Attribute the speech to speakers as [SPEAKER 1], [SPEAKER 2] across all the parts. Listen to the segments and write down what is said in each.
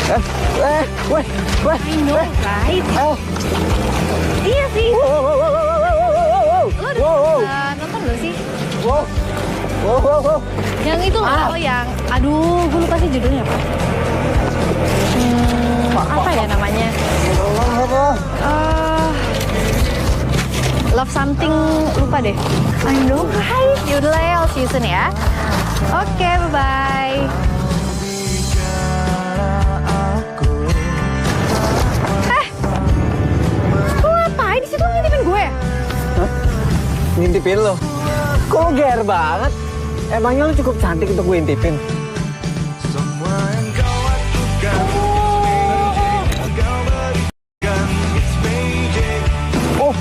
[SPEAKER 1] Weh.
[SPEAKER 2] I know, right? Iya sih. Lo udah nonton belum sih?
[SPEAKER 1] Wow.
[SPEAKER 2] Yang itu loh, yang... Aduh, gue lupa sih judulnya apa. Apa ya namanya? Love something, lupa deh. I know, right? Yaudah lah ya, I'll see you soon ya. Oke, bye-bye. Lo ngapain di situ ngintipin gue?
[SPEAKER 1] Hah? Ngintipin lo? Kok lo ger banget? Emangnya lo cukup cantik untuk gue intipin? Oh,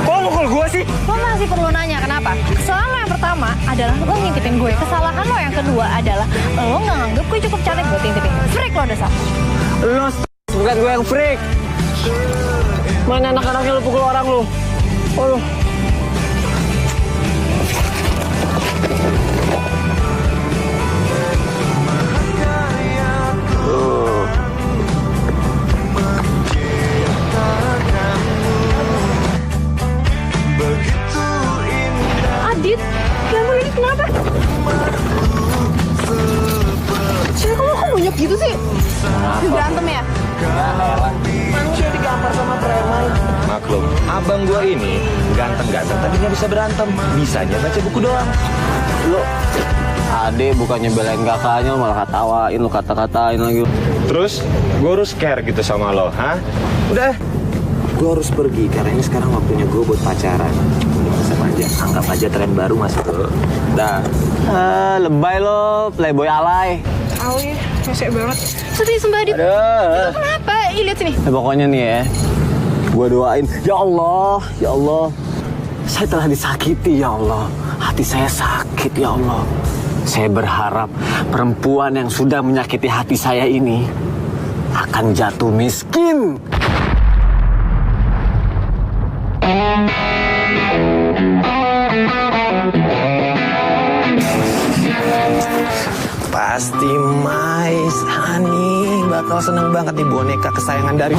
[SPEAKER 1] kok lo mukul gue sih?
[SPEAKER 2] Lo masih perlu nanya kenapa? Kesalahan lo yang pertama adalah lo ngintipin gue. Kesalahan lo yang kedua adalah lo nggak nganggep gue cukup cantik buat ngintipin. Freak lo dasar.
[SPEAKER 1] Lo bukan gue yang freak. Mana anak-anaknya lo pukul orang lo? Oh lo.
[SPEAKER 2] Adit, kamu ini kenapa? Cewek kamu kok banyak gitu sih? Berantem ya?
[SPEAKER 1] Manusia digampar sama preman.
[SPEAKER 3] Maklum, abang gua ini ganteng-ganteng tapi nggak bisa berantem. Bisanya baca buku doang.
[SPEAKER 1] Lo, Ade bukannya belain kakaknya malah ketawain lo, kata-katain lagi.
[SPEAKER 3] Terus, gua harus care gitu sama lo, hah? Udah. Gua harus pergi karena ini sekarang waktunya gua buat pacaran. Sama aja, anggap aja tren baru masuk tuh. Dah.
[SPEAKER 1] Lebay lo, playboy alay.
[SPEAKER 2] Awi, resek banget. Sedih sembah Adit.
[SPEAKER 1] Aduh.
[SPEAKER 2] Kenapa? Ih, lihat sini.
[SPEAKER 1] Pokoknya nih ya, gue doain, ya Allah, saya telah disakiti, ya Allah. Hati saya sakit, ya Allah. Saya berharap perempuan yang sudah menyakiti hati saya ini akan jatuh miskin.
[SPEAKER 3] Pasti Mais Hani bakal seneng banget nih boneka kesayangan dari...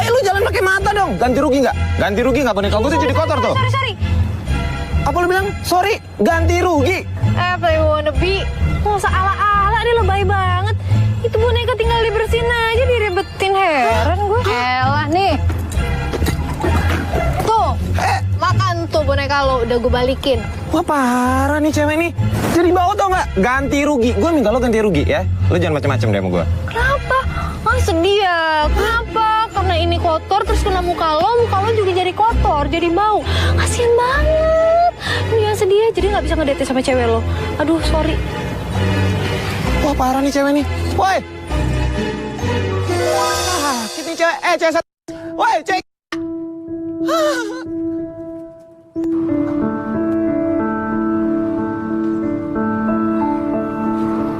[SPEAKER 3] lu jangan pakai mata dong. Ganti rugi nggak boneka gue tuh jadi kotor tuh.
[SPEAKER 2] Sorry.
[SPEAKER 3] Apa lu bilang? Sorry, ganti rugi.
[SPEAKER 2] Play wannabe. Nggak usah ala-ala, dia lebay banget. Itu boneka tinggal dibersihin aja, diribetin. Heran gue. Elah nih. Tuh, makan tuh boneka lo, udah gue balikin.
[SPEAKER 3] Wah parah nih cewek nih. Jadi bau tau nggak? Ganti rugi. Gue minta lo ganti rugi ya. Lo jangan macam-macam deh sama gue.
[SPEAKER 2] Kenapa? Sedih ya. Kenapa? Karena ini kotor, terus kena muka lo juga jadi kotor, jadi bau. Kasian banget. Jangan sedih ya, jadi nggak bisa ngedate sama cewek lo. Aduh, sorry.
[SPEAKER 3] Wah parah nih cewek nih. Woi. Sakit nih cewek. Cewek satu. Woi cewek.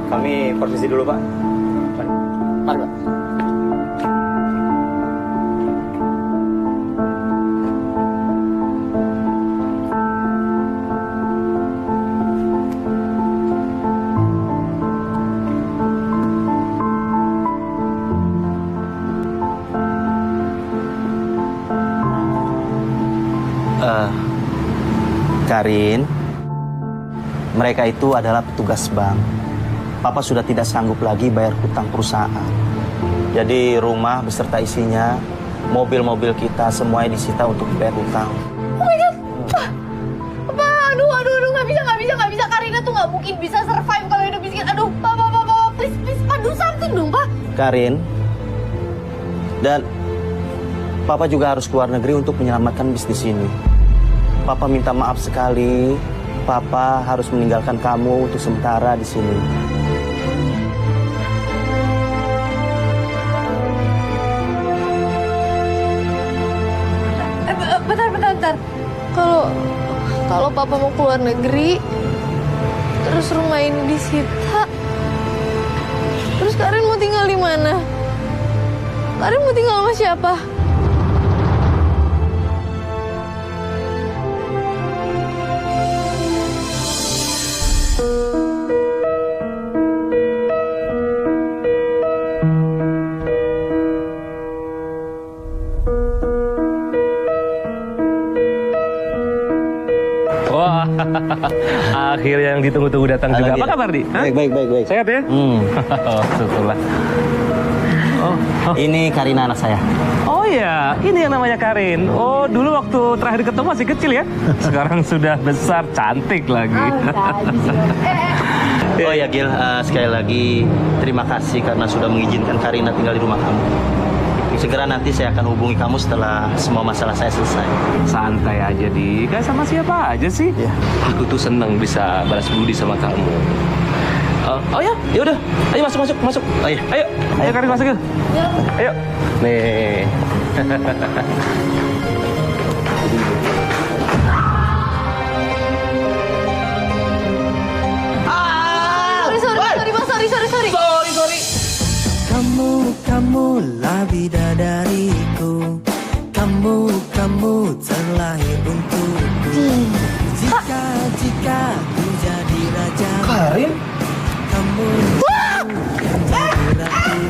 [SPEAKER 3] Kami permisi dulu Pak. Mari Pak.
[SPEAKER 4] Karin, mereka itu adalah petugas bank. Papa sudah tidak sanggup lagi bayar hutang perusahaan. Jadi rumah beserta isinya, mobil-mobil kita semuanya disita untuk bayar hutang.
[SPEAKER 2] Oh my God, Pak, aduh, nggak bisa. Karina tuh nggak mungkin bisa survive kalau hidup miskin. Aduh, Pak, please, Pak, do something dong, Pak.
[SPEAKER 4] Karin, dan Papa juga harus keluar negeri untuk menyelamatkan bisnis ini. Papa minta maaf sekali, Papa harus meninggalkan kamu untuk sementara di sini.
[SPEAKER 2] Bentar. Kalau Papa mau keluar negeri, terus rumah ini disita, terus Karin mau tinggal di mana? Karin mau tinggal sama siapa?
[SPEAKER 5] Wah, akhirnya yang ditunggu-tunggu datang juga. Apa kabar, Di? Hah?
[SPEAKER 4] Baik.
[SPEAKER 5] Sehat ya? Oh, syukurlah.
[SPEAKER 4] Ini Karina anak saya.
[SPEAKER 5] Oh ya, ini yang namanya Karin. Oh, dulu waktu terakhir ketemu masih kecil ya? Sekarang sudah besar, cantik lagi.
[SPEAKER 4] Oh ya Gil, sekali lagi terima kasih karena sudah mengizinkan Karina tinggal di rumah kamu. Segera nanti saya akan hubungi kamu setelah semua masalah saya selesai.
[SPEAKER 5] Santai aja, Di. Kayak sama siapa aja sih?
[SPEAKER 4] Ya.
[SPEAKER 5] Aku tuh seneng bisa balas budi sama kamu. Oh ya, ya udah. Ayo masuk.
[SPEAKER 4] Oh iya.
[SPEAKER 5] Ayo Karin masuk yuk. Ayo. Nih.
[SPEAKER 2] Sorry.
[SPEAKER 6] Kamu lah bidadariku. Kamu terlahir untukku. Jika ku jadi raja.
[SPEAKER 1] Karin?
[SPEAKER 6] Kamu jadi ratu.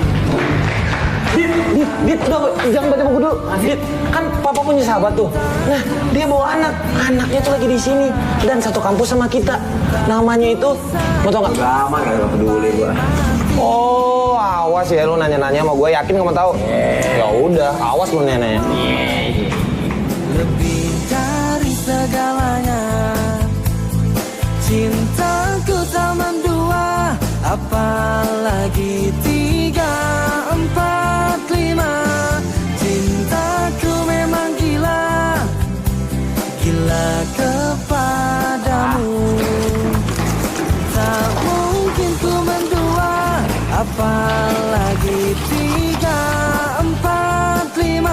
[SPEAKER 1] Dit, udah jangan baca buku dulu. Dit, kan papa punya sahabat tuh. Nah, dia bawa anak. Anaknya tuh lagi di sini dan satu kampus sama kita. Namanya itu, mau tau nggak? Lama nggak peduli gua. Oh, awas ya lu nanya-nanya sama gue, yakin nggak mau tahu? Ya udah, awas lu nanya-nanya.
[SPEAKER 6] Lebih dari segalanya, cintaku tak mendua. Apalagi 3, 4, 5. Cintaku memang gila kepadamu. Tak mungkin ku mendua. Apalagi 3, 4, 5.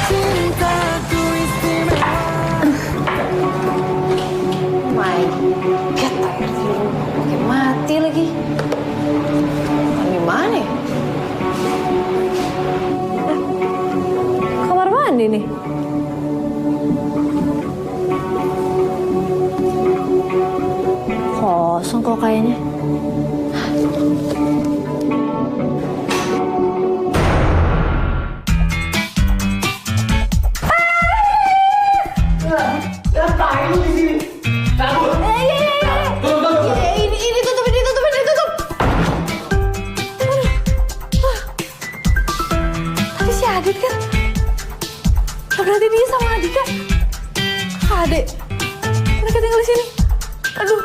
[SPEAKER 6] Cintaku istimewa.
[SPEAKER 2] My God, kayak mati lagi. Gimana ya? Kamar mandi nih. Kosong kok kayaknya. Ini tutup. Tapi si Adit kan, berarti dia sama Adit kan? Adit, mereka tinggal di sini. Aduh.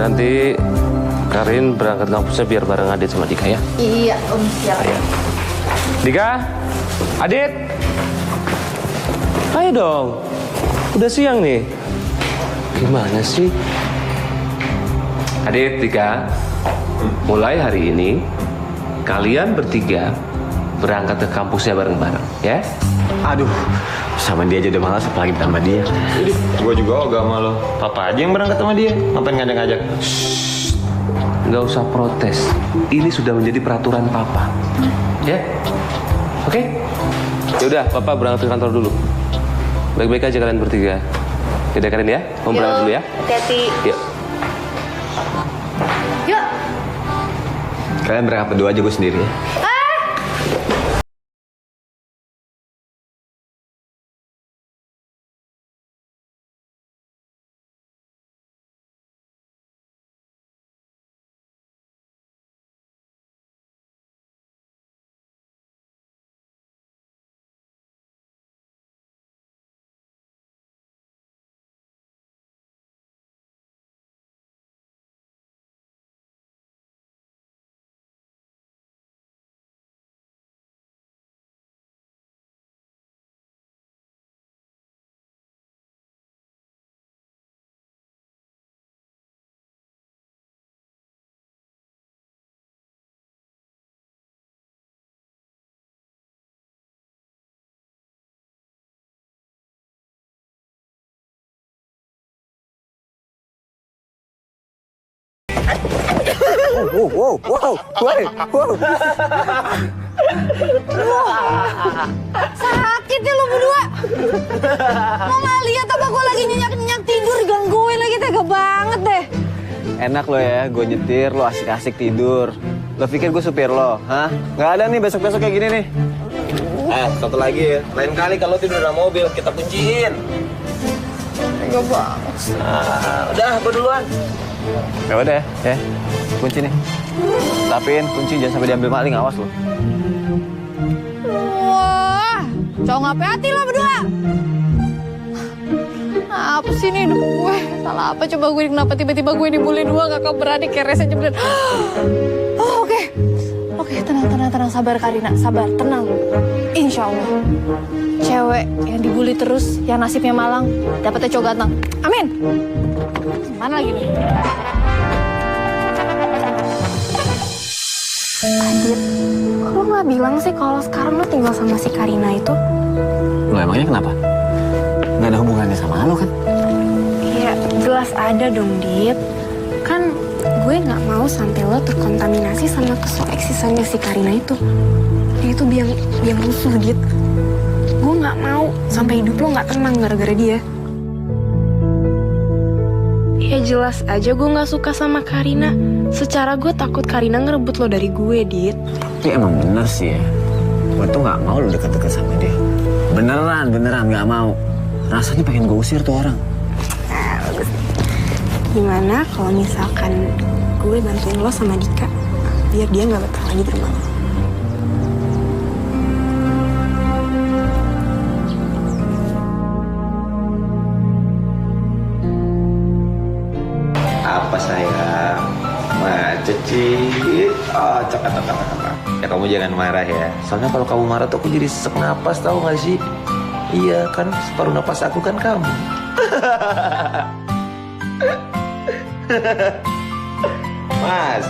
[SPEAKER 5] Nanti Karin berangkat kampusnya biar bareng Adit sama Dika ya.
[SPEAKER 2] Iya, Om, siap.
[SPEAKER 5] Ayo. Dika, Adit, ayo dong. Udah siang nih. Gimana sih? Adit, Dika, mulai hari ini kalian bertiga berangkat ke kampusnya bareng-bareng, ya?
[SPEAKER 1] Aduh, sama dia aja udah malas, apalagi tambah dia.
[SPEAKER 3] Gue juga gak malu. Papa aja yang berangkat sama dia. Ngapain ngajak-ngajak?
[SPEAKER 5] Nggak usah protes. Ini sudah menjadi peraturan Papa. Ya? Oke? Ya udah, Papa berangkat ke kantor dulu. Baik-baik aja kalian bertiga. Yaudah Karin ya? Kamu berangkat dulu ya?
[SPEAKER 2] Hati-hati.
[SPEAKER 5] Yuk.
[SPEAKER 2] Yuk.
[SPEAKER 1] Kalian berangkat berdua aja, gue sendiri ya.
[SPEAKER 2] Sakit ya lo berdua. Lo nggak lihat apa gue lagi nyenyak-nyenyak tidur, gangguin lagi, tega banget deh.
[SPEAKER 1] Enak lo ya, gue nyetir, lo asik-asik tidur. Lo pikir gue supir lo, hah? Nggak ada nih besok-besok kayak gini nih.
[SPEAKER 3] Satu lagi ya. Lain kali kalau tidur dalam mobil, kita kunciin.
[SPEAKER 2] Tega banget.
[SPEAKER 3] Udah, gue duluan.
[SPEAKER 1] Ya udah ya, kunci nih. Tapin kunci, jangan sampai diambil maling, awas lo.
[SPEAKER 2] Wah, cowok nggak hati lo berdua. Apa sih nih hidup gue? Salah apa coba gue? Kenapa tiba-tiba gue dibully dua, kakak beradik kayak rese jebret. Oh, oke, tenang, sabar Karina, sabar, tenang. Insya Allah, cewek yang dibully terus, yang nasibnya malang, dapetnya cowok ganteng. Amin. Mana lagi nih?
[SPEAKER 7] Adit, kok lo nggak bilang sih kalau sekarang lo tinggal sama si Karina itu?
[SPEAKER 1] Lo emangnya kenapa? Nggak ada hubungannya sama lo kan?
[SPEAKER 7] Iya, jelas ada dong, Dit. Kan gue nggak mau sampai lo terkontaminasi sama kesoeksisannya si Karina itu. Dia itu biang rusuh, Dit. Gue nggak mau sampai hidup lo nggak tenang gara-gara dia. Ya jelas aja gue nggak suka sama Karina. Secara gue takut Karina ngerebut lo dari gue, Dit.
[SPEAKER 1] Tapi emang bener sih ya. Gue tuh nggak mau lo deket-deket sama dia. Beneran nggak mau. Rasanya pengen gue usir tuh orang.
[SPEAKER 7] Nah, bagus. Gimana kalau misalkan gue bantuin lo sama Dika biar dia nggak betah lagi di rumah lo?
[SPEAKER 3] Apa sayang? Cecit. Oh, cakap. Ya kamu jangan marah ya. Soalnya kalau kamu marah tuh aku jadi sesek napas, tahu nggak sih? Iya kan, separuh napas aku kan kamu. Mas.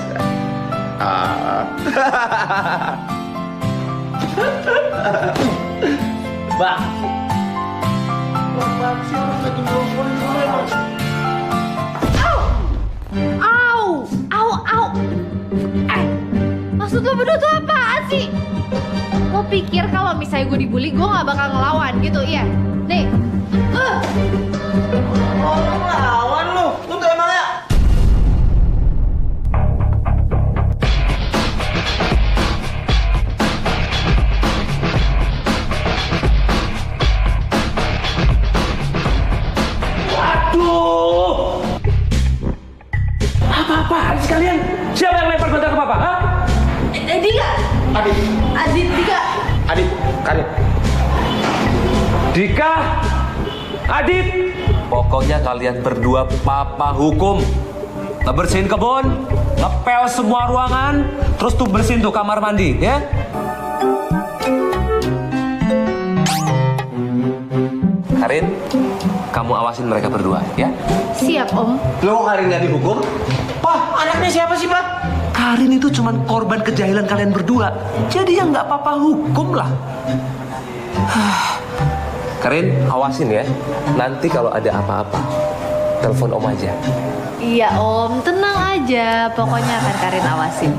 [SPEAKER 3] Bak.
[SPEAKER 2] Au. Maksud lo berdua tuh apaan sih? Lo pikir kalau misalnya gue dibully, gue gak bakal ngelawan gitu, iya? Nih.
[SPEAKER 3] Lawan lu tuh emangnya.
[SPEAKER 5] Waduh! Apa-apaan sekalian? Siapa yang lempar bantal ke papa? Hah?
[SPEAKER 2] Dika. Adit, Dika.
[SPEAKER 3] Adit, Karin.
[SPEAKER 5] Dika, Adit. Pokoknya kalian berdua papa hukum. Bersihin kebun, ngepel semua ruangan, terus tuh bersihin tuh kamar mandi, ya? Karin, kamu awasin mereka berdua, ya?
[SPEAKER 2] Siap, Om.
[SPEAKER 3] Lo Karin nggak dihukum? Pak, anaknya siapa sih, Pak?
[SPEAKER 5] Karin itu cuman korban kejahilan kalian berdua. Jadi ya nggak papa hukum lah. Karin, awasin ya. Nanti kalau ada apa-apa, telepon Om aja.
[SPEAKER 2] Iya, Om. Tenang aja. Pokoknya akan Karin awasin.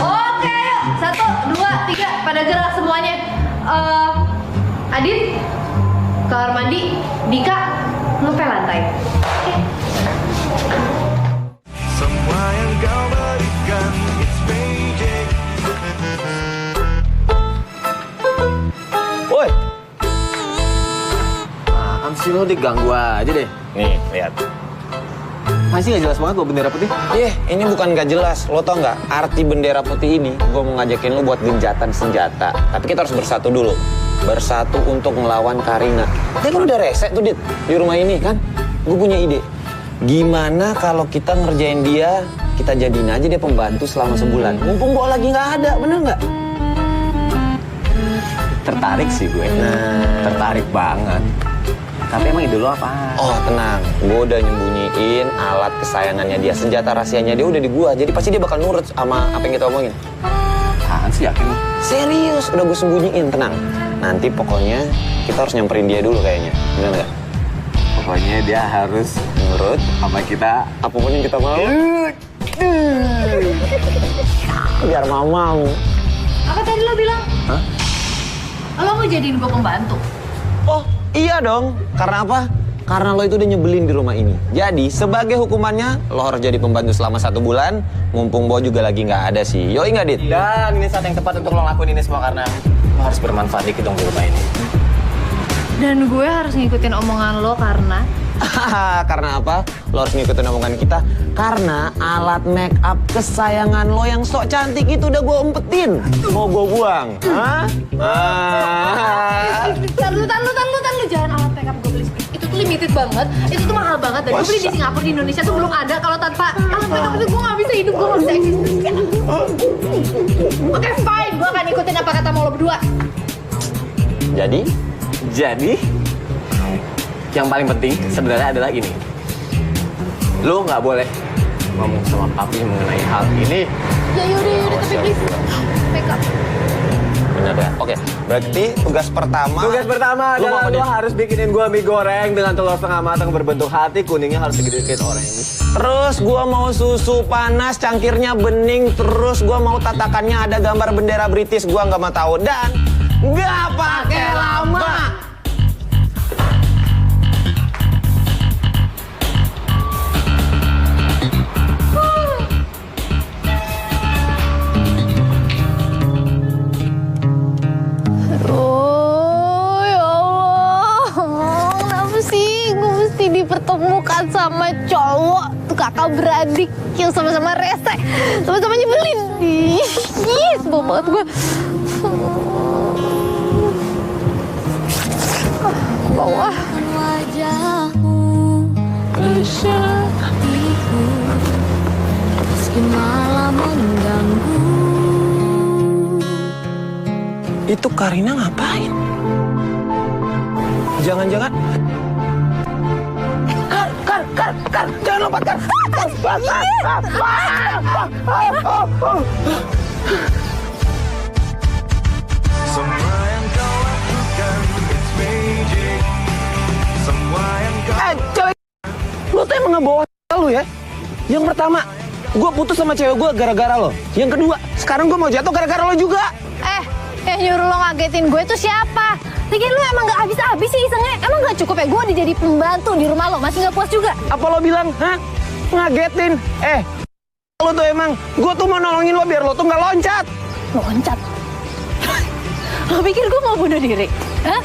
[SPEAKER 2] Oke, yuk. 1, 2, 3. Pada gerak semuanya. Adit, kamar mandi. Dika, ngepel lantai. Oke.
[SPEAKER 6] Semua yang kau berikan, it's magic.
[SPEAKER 1] Woi. Apaan sih lo, diganggu aja deh.
[SPEAKER 3] Nih, lihat.
[SPEAKER 1] Masih nggak jelas banget lo bendera putih.
[SPEAKER 3] Ini bukan gak jelas. Lo tau nggak arti bendera putih ini? Gue mau ngajakin lo buat gencatan senjata. Tapi kita harus bersatu dulu. Bersatu untuk melawan Karina. Dia kan udah rese tuh, Dit, di rumah ini kan. Gue punya ide. Gimana kalau kita ngerjain dia, kita jadiin aja dia pembantu selama sebulan. Mumpung gue lagi nggak ada, bener nggak?
[SPEAKER 1] Tertarik sih gue. Tertarik banget. Tapi emang ide lo apaan?
[SPEAKER 3] Oh tenang, gue udah nyembunyiin alat kesayangannya dia, senjata rahasianya dia udah di gua. Jadi pasti dia bakal nurut sama apa yang kita omongin.
[SPEAKER 1] Apaan sih, yakin lo?
[SPEAKER 3] Serius, udah gue sembunyiin, tenang. Nanti pokoknya kita harus nyamperin dia dulu kayaknya, bener nggak?
[SPEAKER 1] Pokoknya dia harus nurut sama kita apapun yang kita mau.
[SPEAKER 3] Biar mama mau.
[SPEAKER 2] Apa tadi lo bilang?
[SPEAKER 1] Hah?
[SPEAKER 2] Lo mau jadiin gue pembantu?
[SPEAKER 3] Oh iya dong. Karena apa? Karena lo itu udah nyebelin di rumah ini. Jadi sebagai hukumannya lo harus jadi pembantu selama 1 bulan. Mumpung Bo juga lagi nggak ada sih. Yoi nggak Dit?
[SPEAKER 1] Dan ini saat yang tepat untuk lo ngelakuin ini semua karena lo harus bermanfaat dikit dong di rumah ini.
[SPEAKER 2] Dan gue harus ngikutin omongan lo karena...
[SPEAKER 3] Karena apa? Lo harus ngikutin omongan kita. Karena alat make up kesayangan lo yang sok cantik itu udah gue umpetin. Mau gue buang? Hah?
[SPEAKER 2] Lu jangan alat makeup gue beli. Itu tuh limited banget, itu tuh mahal banget. Dan gue beli di Singapura, di Indonesia tuh belum ada. Kalau tanpa alat makeup itu gue gak bisa hidup, gue gak bisa eksistensi. Oke, fine, gue akan ikutin apa kata mau lo berdua.
[SPEAKER 3] Jadi?
[SPEAKER 1] Yang paling penting sebenarnya adalah ini. Lo nggak boleh ngomong sama papi mengenai hal ini.
[SPEAKER 2] Ya yaudah, tapi please makeup.
[SPEAKER 3] Benar ya? Oke, berarti tugas pertama
[SPEAKER 1] Adalah
[SPEAKER 3] mau apa,
[SPEAKER 1] lo
[SPEAKER 3] Dit?
[SPEAKER 1] harus bikinin gua mie goreng dengan telur setengah matang berbentuk hati, kuningnya harus sedikit orang ini.
[SPEAKER 3] Terus gua mau susu panas, cangkirnya bening. Terus gua mau tatakannya ada gambar bendera British. Gua nggak mau tahu. Dan nggak pakai lama.
[SPEAKER 2] Oh ya Allah, kenapa sih gue mesti dipertemukan sama cowok tuh kakak beradik yang sama-sama rese, sama-sama nyebelin. Ih, sebel banget gue. Bawah.
[SPEAKER 8] Wajahmu hatiku meski malam mengganggu.
[SPEAKER 3] Itu Karina ngapain? Jangan-jangan... Kar, jangan lompat, Kar.
[SPEAKER 6] Semua yang kau lakukan, it's magic. Semua yang kau
[SPEAKER 3] Cewek, lu tuh emang ngebawa lu ya? Yang pertama, gue putus sama cewek gue gara-gara lo. Yang kedua, sekarang gue mau jatuh gara-gara lo juga.
[SPEAKER 2] Yang nyuruh lo ngagetin gue tuh siapa? Lagian lo emang gak habis-habis sih isengnya. Emang gak cukup ya gue udah jadi pembantu di rumah lo, masih gak puas juga?
[SPEAKER 3] Apa lo bilang, hah? Ngagetin? Lo tuh emang, gue tuh mau nolongin lo biar lo tuh gak loncat.
[SPEAKER 2] Loncat? Lo pikir gue mau bunuh diri? Hah?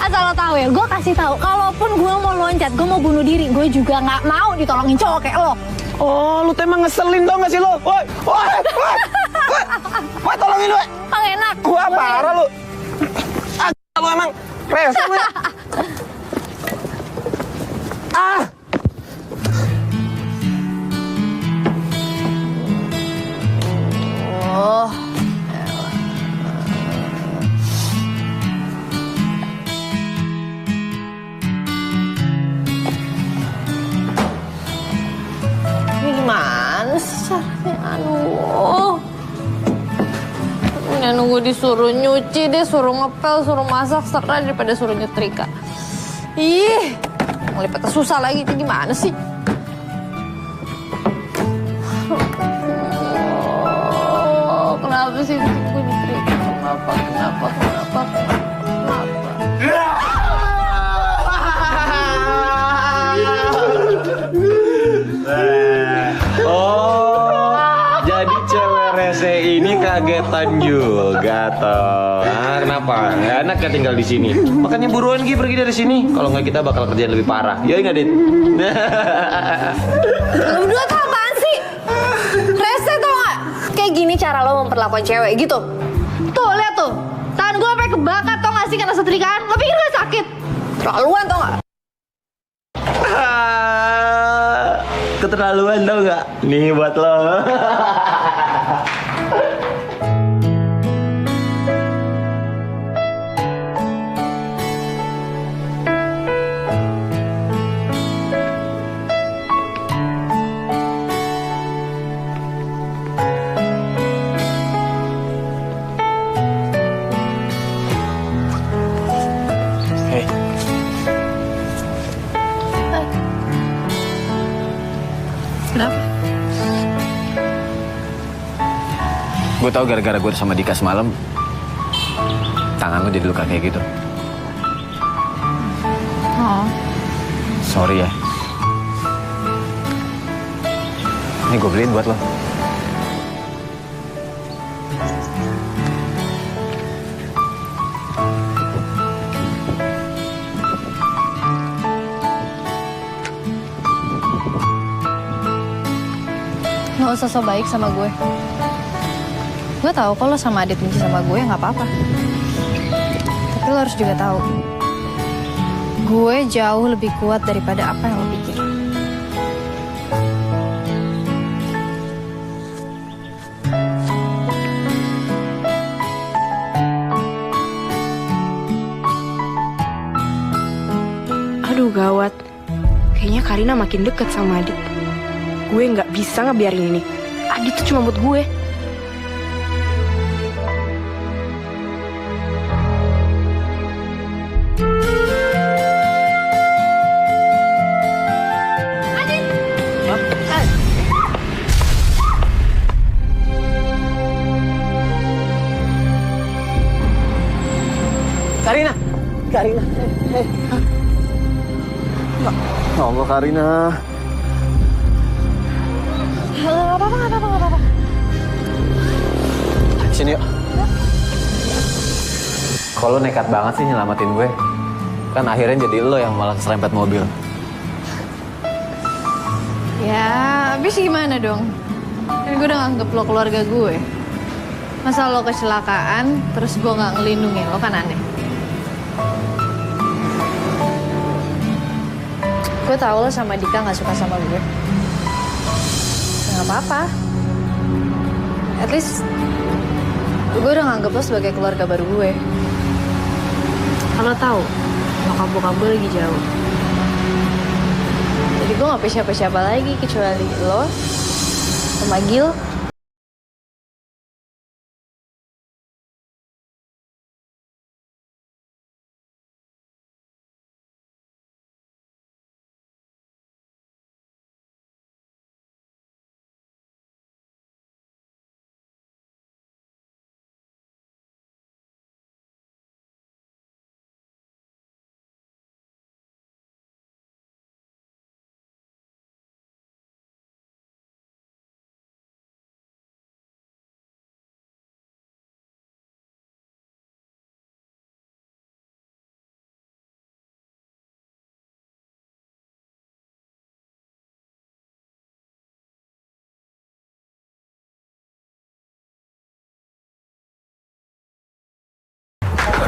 [SPEAKER 2] Asal lo tahu ya, gue kasih tahu. Kalaupun gue mau loncat, gue mau bunuh diri, gue juga gak mau ditolongin cowok kayak lo.
[SPEAKER 3] Oh, lu tuh emang ngeselin tau gak sih lo? Woi, tolongin lo.
[SPEAKER 2] Bang enak.
[SPEAKER 3] Gua parah lu. Lu emang rese lu.
[SPEAKER 2] Oh. Ini gimana sih caranya? Aduh. Ya nunggu disuruh nyuci deh, suruh ngepel, suruh masak, serah daripada suruh nyetrika. Ih, ngelipetnya susah lagi, itu gimana sih? Oh, kenapa sih gue nyetrika? Kenapa?
[SPEAKER 3] Oh, jadi cewek rese ini kagetan juga toh. Kenapa? Nggak enak ya tinggal di sini. Makanya buruan Gi pergi dari sini. Kalau nggak kita bakal kerjaan lebih parah. Ya nggak Dit?
[SPEAKER 2] Lo berdua tuh apaan sih? Rese tau gak? Kayak gini cara lo memperlakukan cewek gitu. Tuh, lihat tuh. Tangan gue sampai kebakar tau gak sih karena setrikaan? Lo pikir gak sakit? Terlaluan tau gak?
[SPEAKER 3] Keterlaluan tau nggak? Nih buat lo.
[SPEAKER 2] Kenapa?
[SPEAKER 1] Gue tau gara-gara gue sama Dika semalam, tangan lu jadi luka kayak gitu.
[SPEAKER 2] Oh.
[SPEAKER 1] Sorry ya. Ini gue beliin buat lo.
[SPEAKER 2] Nggak usah so baik sama gue. Gue tahu kalau sama Adit benci sama gue nggak apa-apa. Tapi lo harus juga tahu, gue jauh lebih kuat daripada apa yang lo pikir.
[SPEAKER 7] Aduh gawat. Kayaknya Karina makin deket sama Adit. Gue nggak bisa ngebiarin ini. Adit tuh cuma buat gue.
[SPEAKER 1] Karina! Karina! Ya Allah, Karina.
[SPEAKER 2] Nggak apa-apa.
[SPEAKER 1] Sini yuk. Kalau nekat banget sih nyelamatin gue. Kan akhirnya jadi lo yang malah keserempet mobil.
[SPEAKER 2] Ya, habis gimana dong? Kan gue udah nganggep lo keluarga gue. Masa lo kecelakaan, terus gue nggak ngelindungin lo, kan aneh. Gue tahu lo sama Dika nggak suka sama gue. Nggak apa-apa. At least gue udah nganggep lo sebagai keluarga baru gue. Kalau tahu, bokap gue lagi jauh. Jadi gue nggak punya siapa-siapa lagi kecuali lo sama Gil.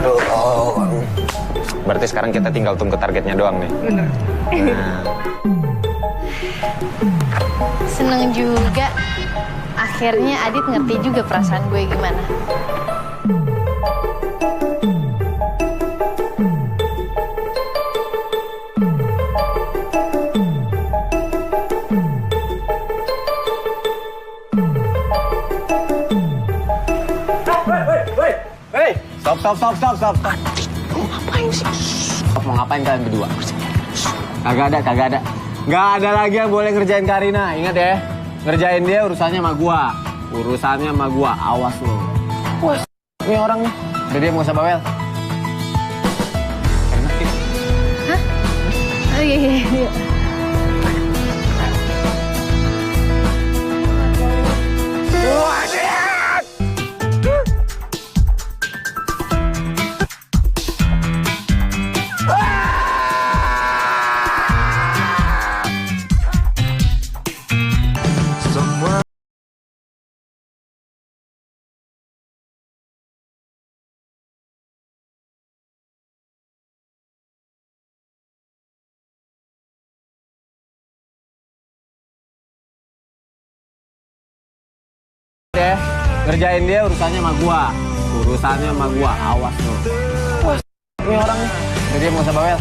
[SPEAKER 3] Aduh, berarti sekarang kita tinggal tunggu targetnya doang nih. Bener.
[SPEAKER 2] Seneng juga. Akhirnya Adit ngerti juga perasaan gue gimana.
[SPEAKER 1] Stop.
[SPEAKER 2] Mau ngapain sih?
[SPEAKER 1] Mau ngapain kalian berdua? Kagak ada. Nggak ada lagi yang boleh ngerjain Karina. Ingat ya, ngerjain dia urusannya sama gua. Awas lo. Wah, ini orang nih. Udah dia nggak usah bawel.
[SPEAKER 2] Hah? Oh iya.
[SPEAKER 1] Deh, ngerjain dia urusannya sama gua. Awas lo. Wah, ini orang nih. Udah dia nggak usah bawel.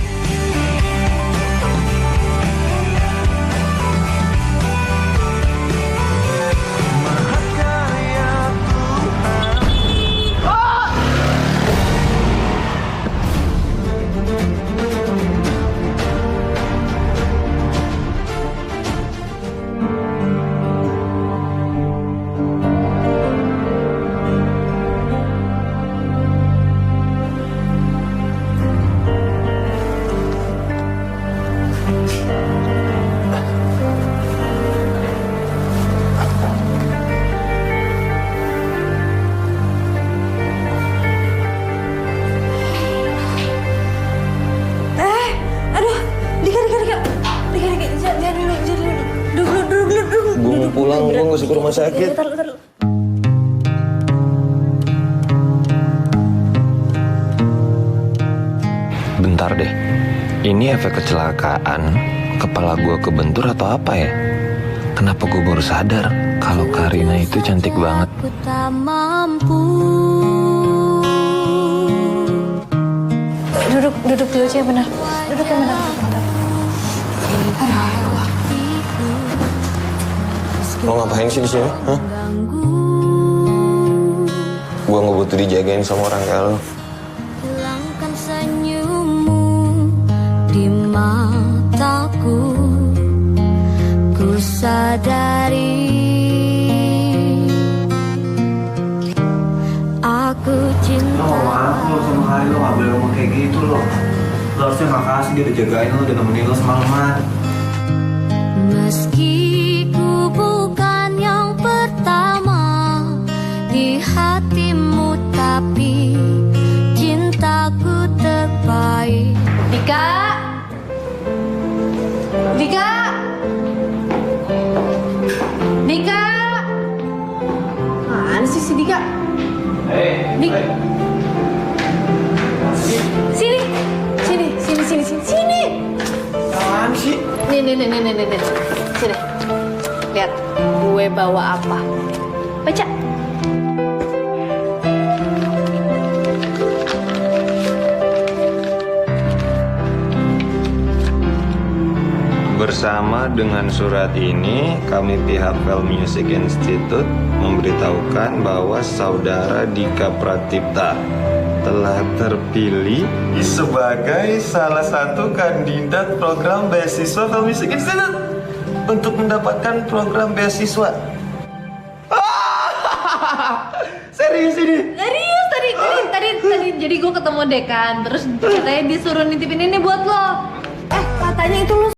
[SPEAKER 3] gak usah ke rumah sakit.
[SPEAKER 2] Ntar.
[SPEAKER 3] Bentar deh, ini efek kecelakaan, kepala gue kebentur atau apa ya? Kenapa gue baru sadar kalau Karina itu cantik banget?
[SPEAKER 8] Aku tak mampu.
[SPEAKER 2] Duduk dulu sih benar. Duduk yang benar.
[SPEAKER 3] Lo ngapain sih di sini? Hah? Gue nggak butuh dijagain sama orang kayak lo.
[SPEAKER 8] Hilangkan senyummu di mataku. Ku sadari aku cinta.
[SPEAKER 4] Lo maaf lo sama Hari, lo gak boleh ngomong kayak gitu lo. Lo harusnya makasih dia udah jagain lo, udah nemenin lo semalaman.
[SPEAKER 8] Meski ku bukan yang pertama di hatimu, tapi cintaku terbaik.
[SPEAKER 2] Dika. Mana sih si Dika? Dik. Sini.
[SPEAKER 4] Apaan sih?
[SPEAKER 2] Nih. Sini. Lihat, gue bawa apa? Baca.
[SPEAKER 3] Bersama dengan surat ini, kami pihak Vel Music Institute memberitahukan bahwa saudara Dika Pratipta telah terpilih sebagai salah satu kandidat program beasiswa Vel Music Institute untuk mendapatkan program beasiswa. Serius ini?
[SPEAKER 2] Serius tadi. Jadi gue ketemu dekan, terus katanya disuruh nitipin ini buat lo. Katanya itu lo.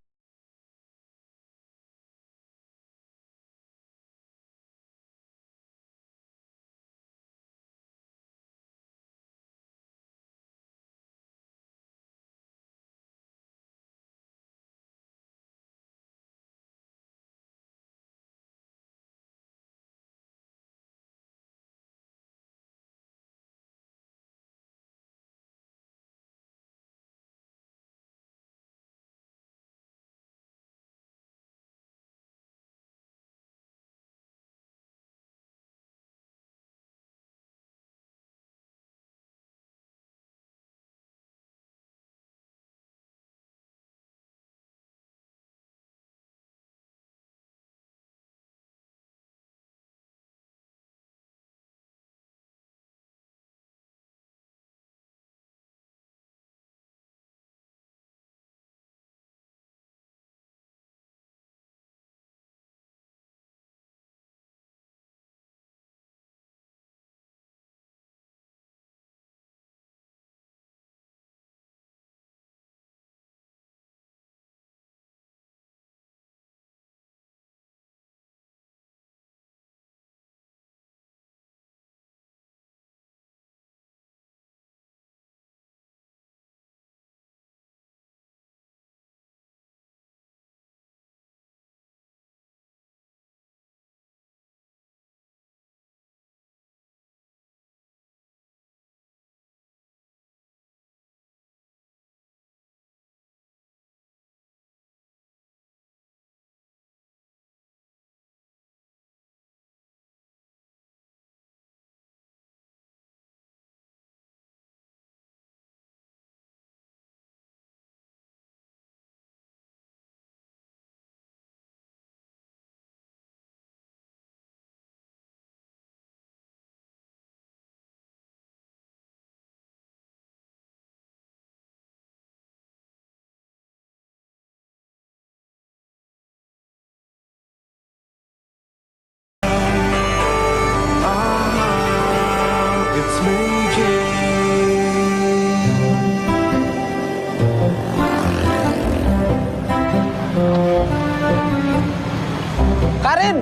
[SPEAKER 3] Karin,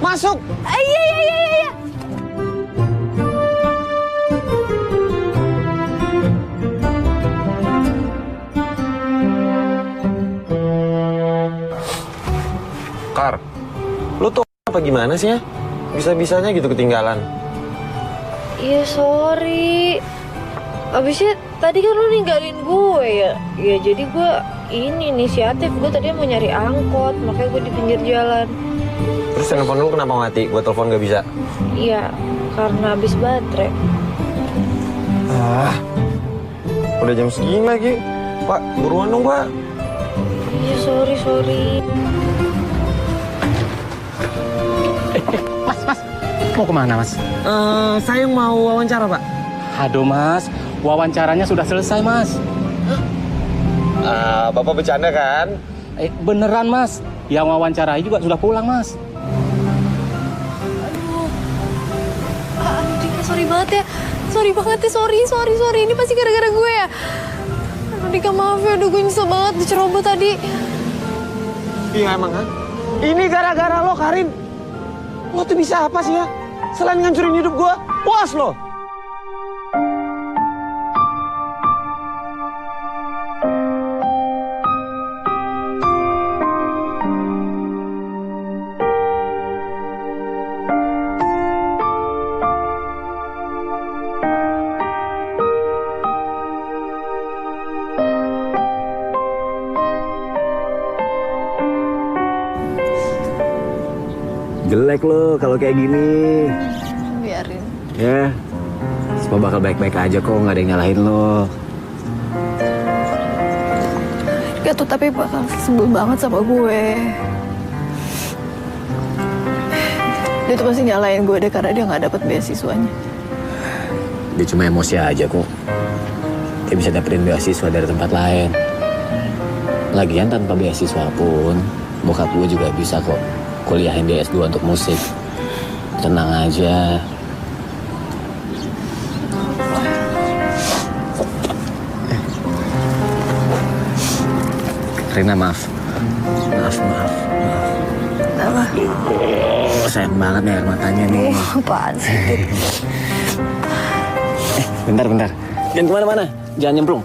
[SPEAKER 3] masuk.
[SPEAKER 2] Iya.
[SPEAKER 3] Kar, lu tuh apa apa gimana sih ya? Bisa-bisanya gitu ketinggalan.
[SPEAKER 2] Iya sorry. Abisnya tadi kan lu ninggalin gue ya. Ya jadi gue ini inisiatif. Gue tadinya mau nyari angkot, makanya gue di pinggir jalan.
[SPEAKER 3] Terus telepon lu kenapa mati? Gue telepon gak bisa.
[SPEAKER 2] Iya, karena habis baterai.
[SPEAKER 3] Udah jam segini lagi. Pak, buruan dong, Pak.
[SPEAKER 2] Iya sorry.
[SPEAKER 9] Mas, mau kemana mas?
[SPEAKER 3] Saya mau wawancara, Pak.
[SPEAKER 9] Aduh mas, wawancaranya sudah selesai mas.
[SPEAKER 3] Bapak bercanda kan?
[SPEAKER 9] Beneran mas, yang wawancarai juga sudah pulang mas.
[SPEAKER 2] Aduh Dika, sorry banget ya. Sorry. Ini pasti gara-gara gue ya. Aduh Dika, maaf ya. Aduh gue nyesel banget diceroboh tadi.
[SPEAKER 3] Iya emang kan? Ini gara-gara lo, Karin. Lo tuh bisa apa sih ya? Selain ngancurin hidup gue, puas lo.
[SPEAKER 1] Jelek lo kalau kayak gini.
[SPEAKER 2] Biarin.
[SPEAKER 1] Ya, semua bakal baik-baik aja kok, nggak ada yang nyalahin lo.
[SPEAKER 2] Dia tuh tapi bakal sebel banget sama gue. Dia tuh pasti nyalain gue deh karena dia nggak dapet beasiswanya.
[SPEAKER 1] Dia cuma emosi aja kok. Dia bisa dapetin beasiswa dari tempat lain. Lagian tanpa beasiswa pun, bokap gue juga bisa kok kuliahin di S2 untuk musik. Tenang aja. Rina, maaf.
[SPEAKER 2] Apa?
[SPEAKER 1] Sayang banget nih air matanya nih.
[SPEAKER 2] Apaan sih?
[SPEAKER 1] Bentar. Jangan kemana-mana. Jangan nyemplung.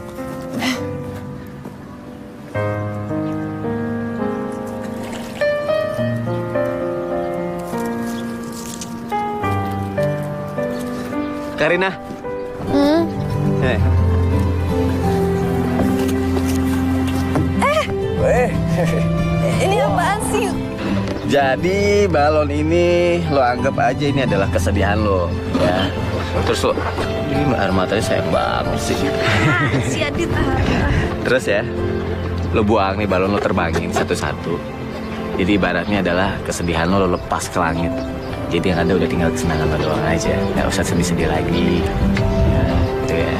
[SPEAKER 1] Karina.
[SPEAKER 2] Ini apaan sih?
[SPEAKER 1] Jadi balon ini lo anggap aja ini adalah kesedihan lo, ya. Terus lo, ini air matanya sayang banget sih.
[SPEAKER 2] Si Adit.
[SPEAKER 1] Terus ya, lo buang nih balon, lo terbangin satu-satu. Jadi ibaratnya adalah kesedihan lo lepas ke langit. Jadi yang ada udah tinggal kesenangan lo doang aja, nggak usah sedih-sedih lagi. Ya, gitu ya.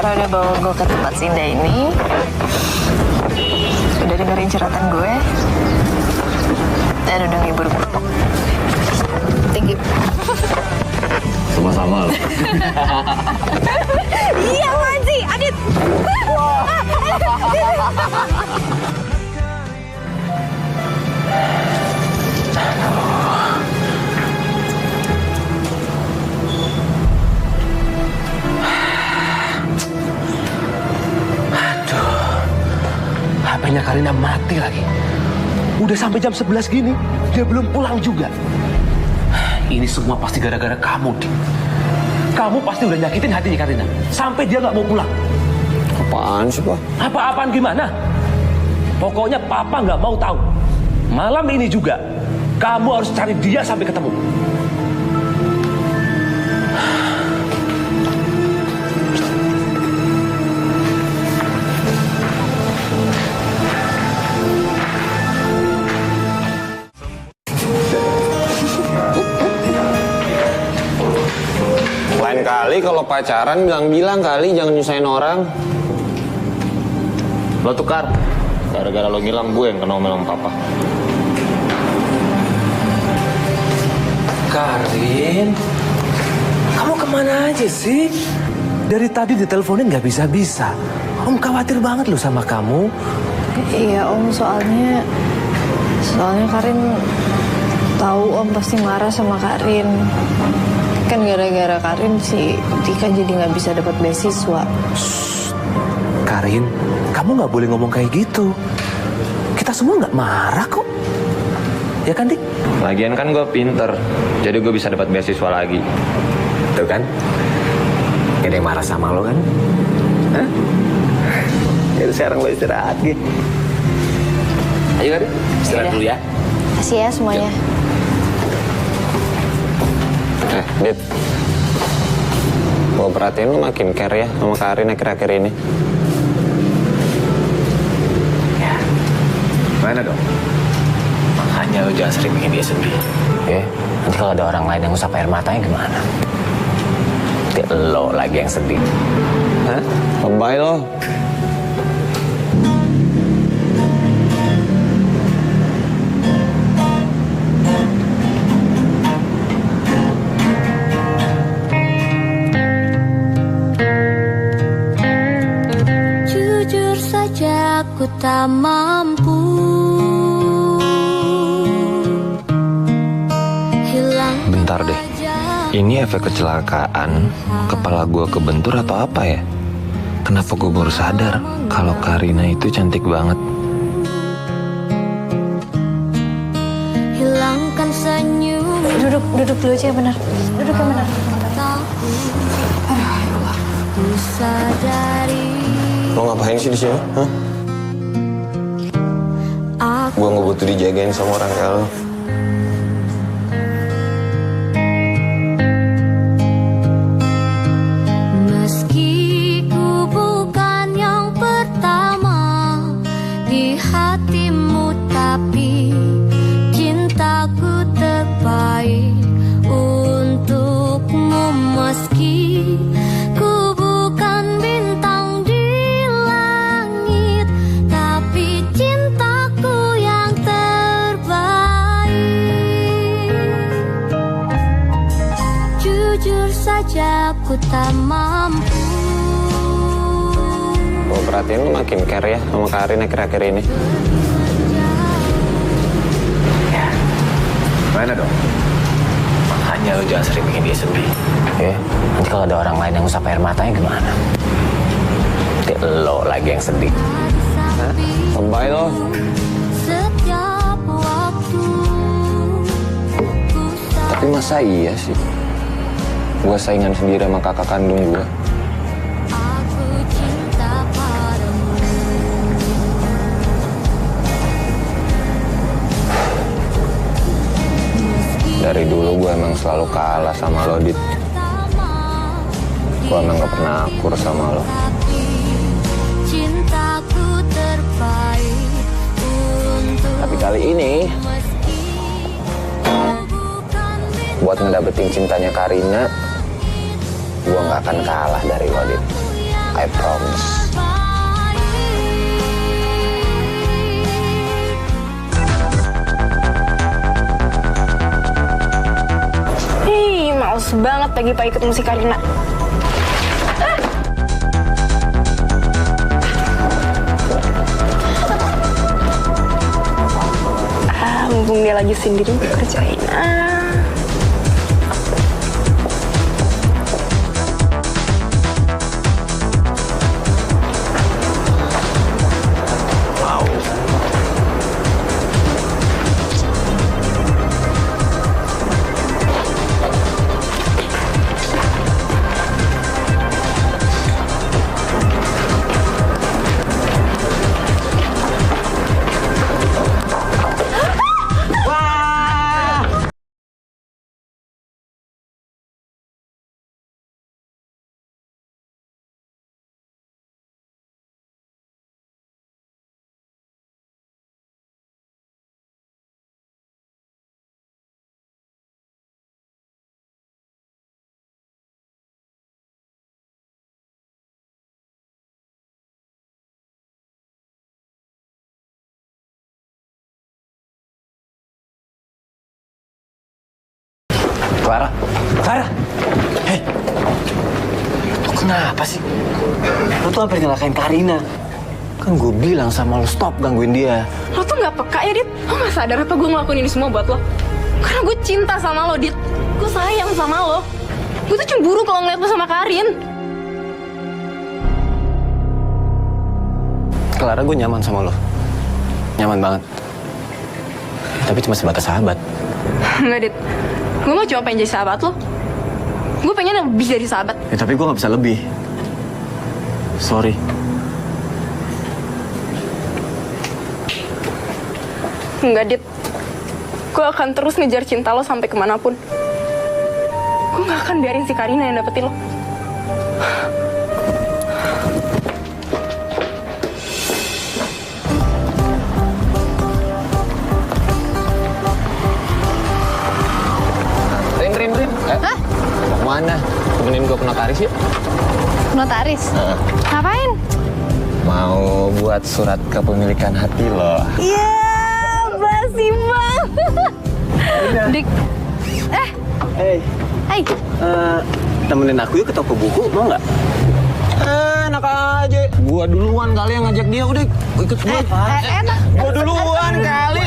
[SPEAKER 2] Karena udah bawa gue ke tempat Sinda ini, udah dengerin curhatan gue, dan udah ngibur gue. Thank you.
[SPEAKER 1] Sama-sama lo.
[SPEAKER 2] Iya Manji, Adit.
[SPEAKER 5] HP-nya Karina mati lagi. Udah sampai jam 11 gini, dia belum pulang juga. Ini semua pasti gara-gara kamu, Dik. Kamu pasti udah nyakitin hatinya Karina. Sampai dia nggak mau pulang.
[SPEAKER 3] Apaan sih, Pak?
[SPEAKER 5] Apa-apaan gimana? Pokoknya Papa nggak mau tahu. Malam ini juga, kamu harus cari dia sampai ketemu.
[SPEAKER 3] Lain kali kalau pacaran bilang-bilang kali, jangan nyusahin orang.
[SPEAKER 4] Lo tukar. Gara-gara lo ngilang, gue yang kena omel sama papa.
[SPEAKER 5] Karin, kamu kemana aja sih? Dari tadi diteleponin nggak bisa-bisa. Om khawatir banget loh sama kamu.
[SPEAKER 2] Iya Om, soalnya Karin tahu Om pasti marah sama Karin. Kan gara-gara Karin si Tika jadi nggak bisa dapat beasiswa.
[SPEAKER 5] Karin, kamu nggak boleh ngomong kayak gitu. Kita semua nggak marah kok. Ya kan, Dik?
[SPEAKER 3] Lagian kan gue pinter, jadi gue bisa dapat beasiswa lagi.
[SPEAKER 1] Tuh kan? Gak ada yang marah sama lo kan? Hah? Jadi sekarang lo istirahat gitu. Ayo kan? Istirahat dulu ya.
[SPEAKER 2] Kasih ya semuanya.
[SPEAKER 3] Dit, gue perhatiin lo makin care ya sama Karin akhir-akhir ini.
[SPEAKER 1] Ya, mana dong? Makanya lo jangan sering bikin dia sedih. Oke, nanti kalau ada orang lain yang ngusap air matanya gimana? Nanti lo lagi yang sedih.
[SPEAKER 3] Hah? Lebay lo.
[SPEAKER 8] Jujur saja aku tak mampu hilang.
[SPEAKER 3] Bentar deh, ini efek kecelakaan, kepala gue kebentur atau apa ya? Kenapa gue baru sadar kalau Karina itu cantik banget?
[SPEAKER 8] Hilangkan senyum.
[SPEAKER 2] Duduk dulu aja ya, benar. Duduk yang benar.
[SPEAKER 8] Ku sadari
[SPEAKER 3] Lo ngapain sih di sini? Hah? Gue nggak butuh dijagain sama orang kayak lo.
[SPEAKER 8] meski ku bukan yang pertama di hatimu, tapi cintaku terbaik untukmu. Meski ku bukan bintang di langit, tapi cintaku yang terbaik. Jujur saja ku tak mampu.
[SPEAKER 3] Gue perhatiin lo makin care ya sama Karin akhir-akhir ini.
[SPEAKER 1] Ya, mana dong? Makanya lo jangan sering bikin dia sedih. Oke, nanti kalau ada orang lain yang ngusap air matanya gimana? Nanti lo lagi yang sedih.
[SPEAKER 3] Hah? Lebay lo.
[SPEAKER 8] Setiap waktu
[SPEAKER 3] Tapi masa iya sih? Gue saingan sendiri sama kakak kandung gue.
[SPEAKER 8] aku cinta padamu.
[SPEAKER 3] Dari dulu gue emang selalu kalah sama lo, Dit. Gue emang gak pernah akur sama lo.
[SPEAKER 8] Tapi cintaku terbaik untuk
[SPEAKER 3] Tapi kali ini, buat ngedapetin cintanya Karina, gue gak akan kalah dari lo, Dit. I promise.
[SPEAKER 7] Males banget pagi-pagi ketemu si Karina. Mumpung dia lagi sendiri, kerjain.
[SPEAKER 1] Clara. Clara. Hei. Lo kenapa sih? Lo tuh hampir nyelakain Karina. Kan gue bilang sama lo stop gangguin dia.
[SPEAKER 7] Lo tuh nggak peka ya, Dit? Lo nggak sadar apa gue ngelakuin ini semua buat lo? Karena gue cinta sama lo, Dit. Gue sayang sama lo. Gue tuh cemburu kalau ngeliat lo sama Karin.
[SPEAKER 1] Clara, gue nyaman sama lo. Nyaman banget. Tapi cuma sebatas sahabat.
[SPEAKER 7] Enggak, Dit. Gue mau cuma pengen jadi sahabat lo. Gue pengen yang lebih dari sahabat.
[SPEAKER 1] Ya, tapi gue gak bisa lebih. Sorry.
[SPEAKER 7] Enggak, Dit. Gue akan terus ngejar cinta lo sampai kemanapun. Gue gak akan biarin si Karina yang dapetin lo.
[SPEAKER 3] Rin.
[SPEAKER 2] Hah?
[SPEAKER 3] Mau kemana? Temenin gue ke notaris yuk.
[SPEAKER 2] Notaris? Ngapain?
[SPEAKER 3] Mau buat surat kepemilikan hati lo.
[SPEAKER 2] Iya, basi bang. Dik.
[SPEAKER 1] Hey.
[SPEAKER 2] Hai.
[SPEAKER 1] Temenin aku yuk ke toko buku, mau nggak?
[SPEAKER 3] Enak aja. Gua duluan kali yang ngajak dia. Udah, ikut gue.
[SPEAKER 2] Enak.
[SPEAKER 3] Gua duluan kali.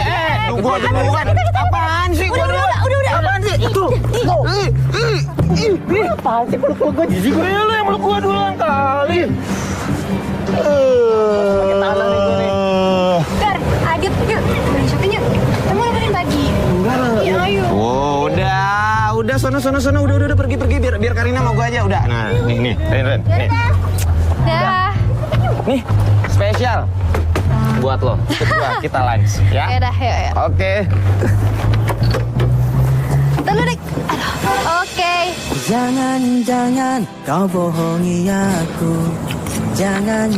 [SPEAKER 3] Gua duluan. Apaan sih? Gua duluan.
[SPEAKER 2] Udah.
[SPEAKER 3] Apaan sih? Tuh. Apaan sih? Peluk gua jijik. Gue lu yang peluk gua duluan kali. Pakai tangan nih gue nih.
[SPEAKER 7] Dar, Adit, yuk. Beli shopping yuk. Kamu ngapain tadi? Ya, ayo.
[SPEAKER 3] Oh, udah sono udah pergi biar Karina mau gua aja udah. Nah, nih, Rin. Nih.
[SPEAKER 2] Dah.
[SPEAKER 3] Nih, spesial buat lo. Kita lunch ya.
[SPEAKER 2] Ya dah, yuk.
[SPEAKER 3] Oke.
[SPEAKER 2] Tunggu, Dik. Aduh. Oke.
[SPEAKER 10] Jangan kau bohongi aku. Jangan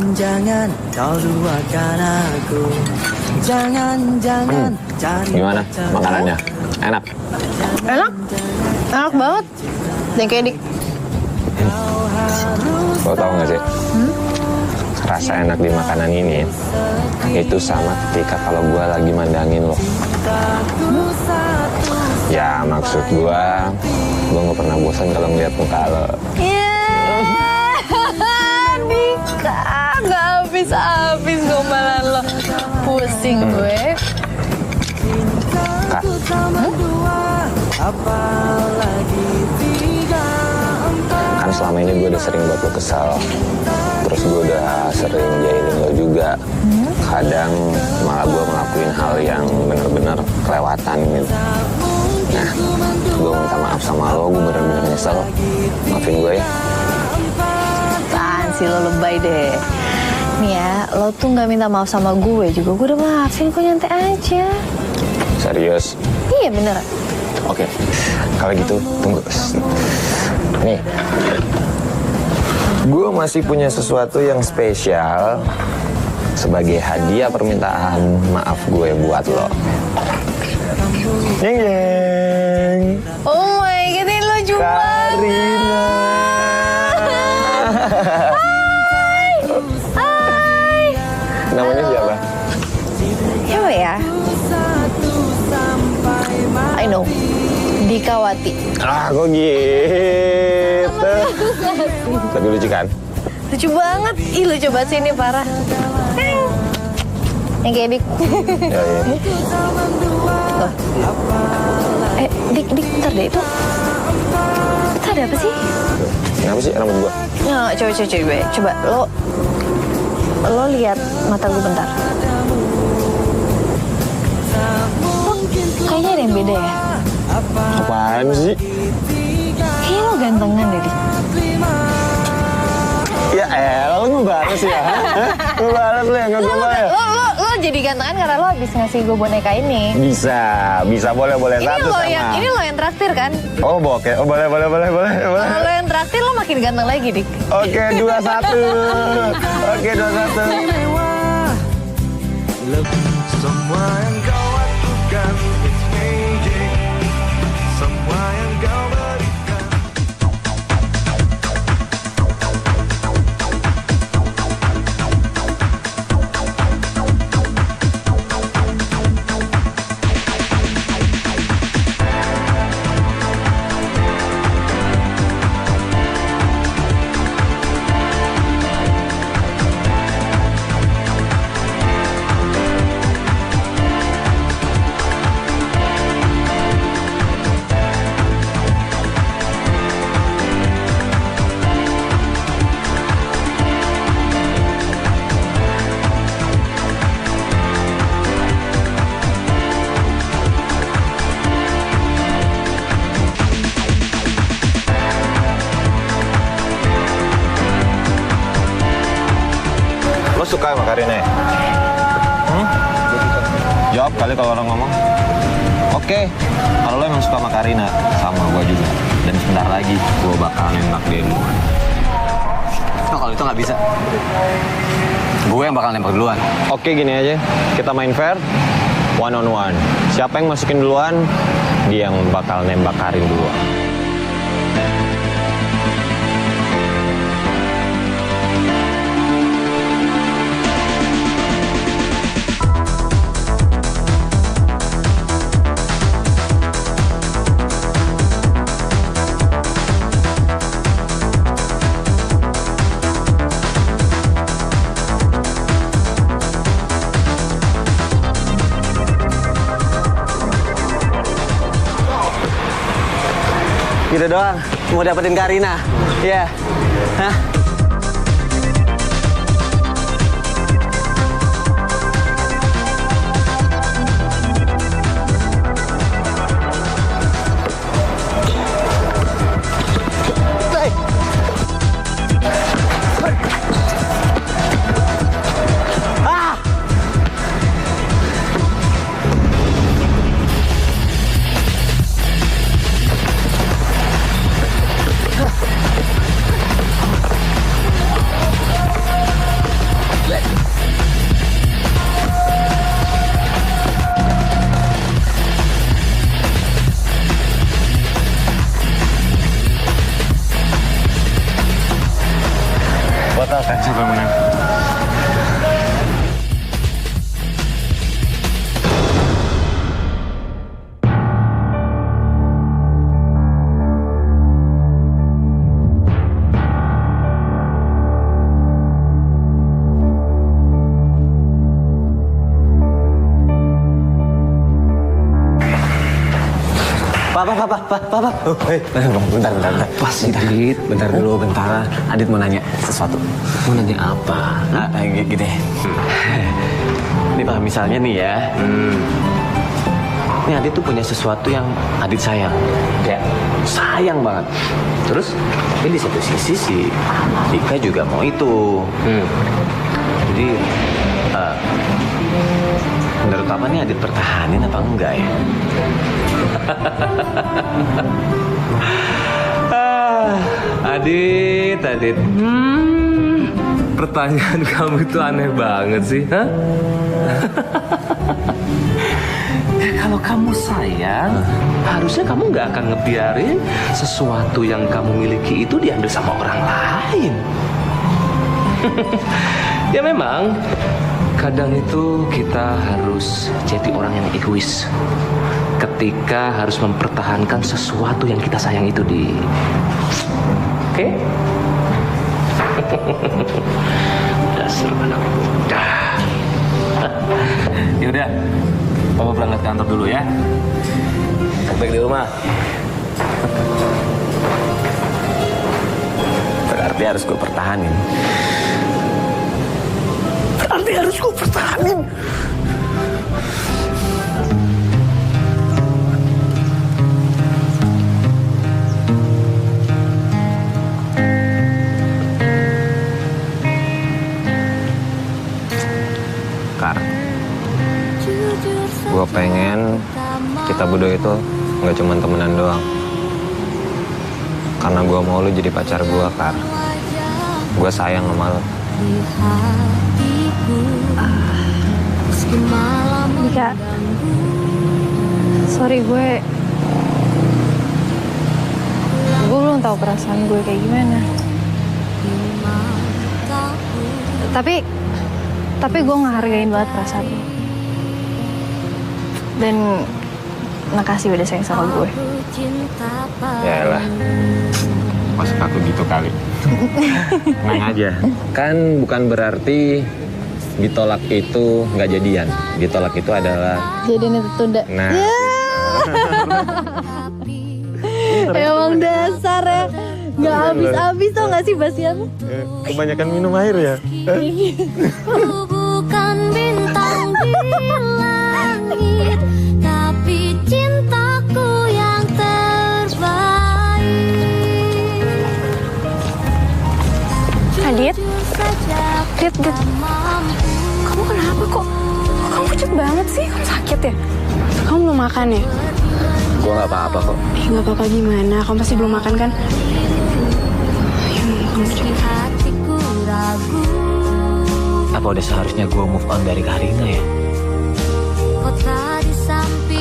[SPEAKER 10] kau duakan aku. Jangan cari.
[SPEAKER 3] Gimana makanannya? Enak?
[SPEAKER 2] Enak banget. Yang kayak Dik.
[SPEAKER 3] Lo tau gak sih? Rasa enak di makanan ini itu sama ketika kalau gue lagi mandangin lo. Ya maksud gue gak pernah bosan kalau ngeliat muka lo.
[SPEAKER 2] Dika, gak habis gombalan lo. Pusing gue.
[SPEAKER 3] Kak, kan selama ini gue udah sering buat lo kesal. Terus gue udah sering jahilin lo juga. Kadang malah gue ngelakuin hal yang bener-bener kelewatan gitu. Nah, gue minta maaf sama lo, gue bener-bener nyesel. Maafin gue ya.
[SPEAKER 2] Apaan sih lo lebay deh. Nih ya, lo tuh gak minta maaf sama gue juga. Gue udah maafin, kok nyantai aja.
[SPEAKER 3] Serius?
[SPEAKER 2] Iya beneran.
[SPEAKER 3] Oke, kalau gitu tunggu. Nih, gue masih punya sesuatu yang spesial sebagai hadiah permintaan maaf gue buat lo. Jeng.
[SPEAKER 2] Oh my god, ini lucu
[SPEAKER 3] Karina.
[SPEAKER 2] Hai.
[SPEAKER 3] Namanya siapa?
[SPEAKER 2] Siapa ya? I know. Dikawati.
[SPEAKER 3] Kok gitu? Tapi lucu kan?
[SPEAKER 2] Lucu banget. Ih, lucu banget sih ini, parah. Yang kayak Dik.
[SPEAKER 3] Ya.
[SPEAKER 2] Loh. Dik, bentar deh, itu ada apa sih?
[SPEAKER 3] Kenapa sih rambut gua?
[SPEAKER 2] Nah, coba lo lihat mata gue bentar. Kayaknya ada yang beda ya.
[SPEAKER 3] Apaan sih?
[SPEAKER 2] Kayaknya lo gantengan deh, Dik.
[SPEAKER 3] Ya elah, lu ngebales ya? Ngebales lu ya, nggak gue bayar.
[SPEAKER 2] Lo jadi gantengan karena lo habis ngasih gue boneka ini.
[SPEAKER 3] Bisa, boleh satu sama.
[SPEAKER 2] Ini lo yang traktir kan?
[SPEAKER 3] Oh, oke. Oh, boleh.
[SPEAKER 2] Kalau lo yang traktir, lo makin ganteng lagi, Dik.
[SPEAKER 3] Oke, 2-1. Oke, 2-1.
[SPEAKER 6] Semua yang kau lakukan, it's magic. Semua yang kau berikan.
[SPEAKER 3] suka sama Karina ya? Jawab kali kalau orang ngomong. Oke, kalau lo emang suka sama Karina, sama gue juga. Dan sebentar lagi gue bakal nembak dia duluan.
[SPEAKER 1] Oh, kalau itu nggak bisa. Gue yang bakal nembak duluan.
[SPEAKER 3] Oke, gini aja. Kita main fair, one on one. Siapa yang masukin duluan, dia yang bakal nembak Karin duluan.
[SPEAKER 1] Gitu doang, mau dapetin Karina. Iya. Hah?
[SPEAKER 3] Lo tau kan siapa yang menang?
[SPEAKER 1] Papa. Bentar. Pas sih, Adit. Bentar dulu, bentar. Adit mau nanya sesuatu.
[SPEAKER 5] Mau nanya apa?
[SPEAKER 1] Gitu ya. Nih Pak, misalnya nih ya. Ini Adit tuh punya sesuatu yang Adit sayang. Kayak sayang banget. Terus, tapi di satu sisi si Dika juga mau itu. Jadi, menurut Papa nih Adit pertahanin apa enggak ya?
[SPEAKER 5] Adit. Pertanyaan kamu itu aneh banget sih, hah? Ya, kalau kamu sayang, harusnya kamu nggak akan ngebiarin sesuatu yang kamu miliki itu diambil sama orang lain. Ya memang, kadang itu kita harus jadi orang yang egois ketika harus mempertahankan sesuatu yang kita sayang itu di... Oke? Dasar anak muda. Yaudah, Papa berangkat kantor dulu ya. Baik di rumah.
[SPEAKER 1] Berarti harus gue pertahanin. Berarti harus gue pertahanin.
[SPEAKER 3] Kar, gue pengen kita berdua itu nggak cuma temenan doang. Karena gue mau lu jadi pacar gue, Kar. Gue sayang sama lu.
[SPEAKER 2] Dika, sorry gue belum tahu perasaan gue kayak gimana. Tapi gue ngehargain banget perasaan lo. Dan makasih udah sayang sama gue.
[SPEAKER 3] Yaelah, maksud aku gitu kali. Tenang aja. Kan bukan berarti ditolak itu nggak jadian. Ditolak itu adalah
[SPEAKER 2] jadian itu tunda.
[SPEAKER 3] Nah.
[SPEAKER 2] Emang dasar ya. Nggak habis-habis tau nggak sih Basian?
[SPEAKER 3] Kebanyakan minum air ya.
[SPEAKER 8] Ku bukan bintang di langit, tapi cintaku yang terbaik.
[SPEAKER 7] Adit, Dit, kamu kenapa kok? Kamu pucat banget sih? Kamu sakit ya? Kamu belum makan ya?
[SPEAKER 3] Gue nggak apa-apa kok.
[SPEAKER 7] Nggak apa-apa gimana? Kamu pasti belum makan kan?
[SPEAKER 1] Apa udah seharusnya gue move on dari Karina ya?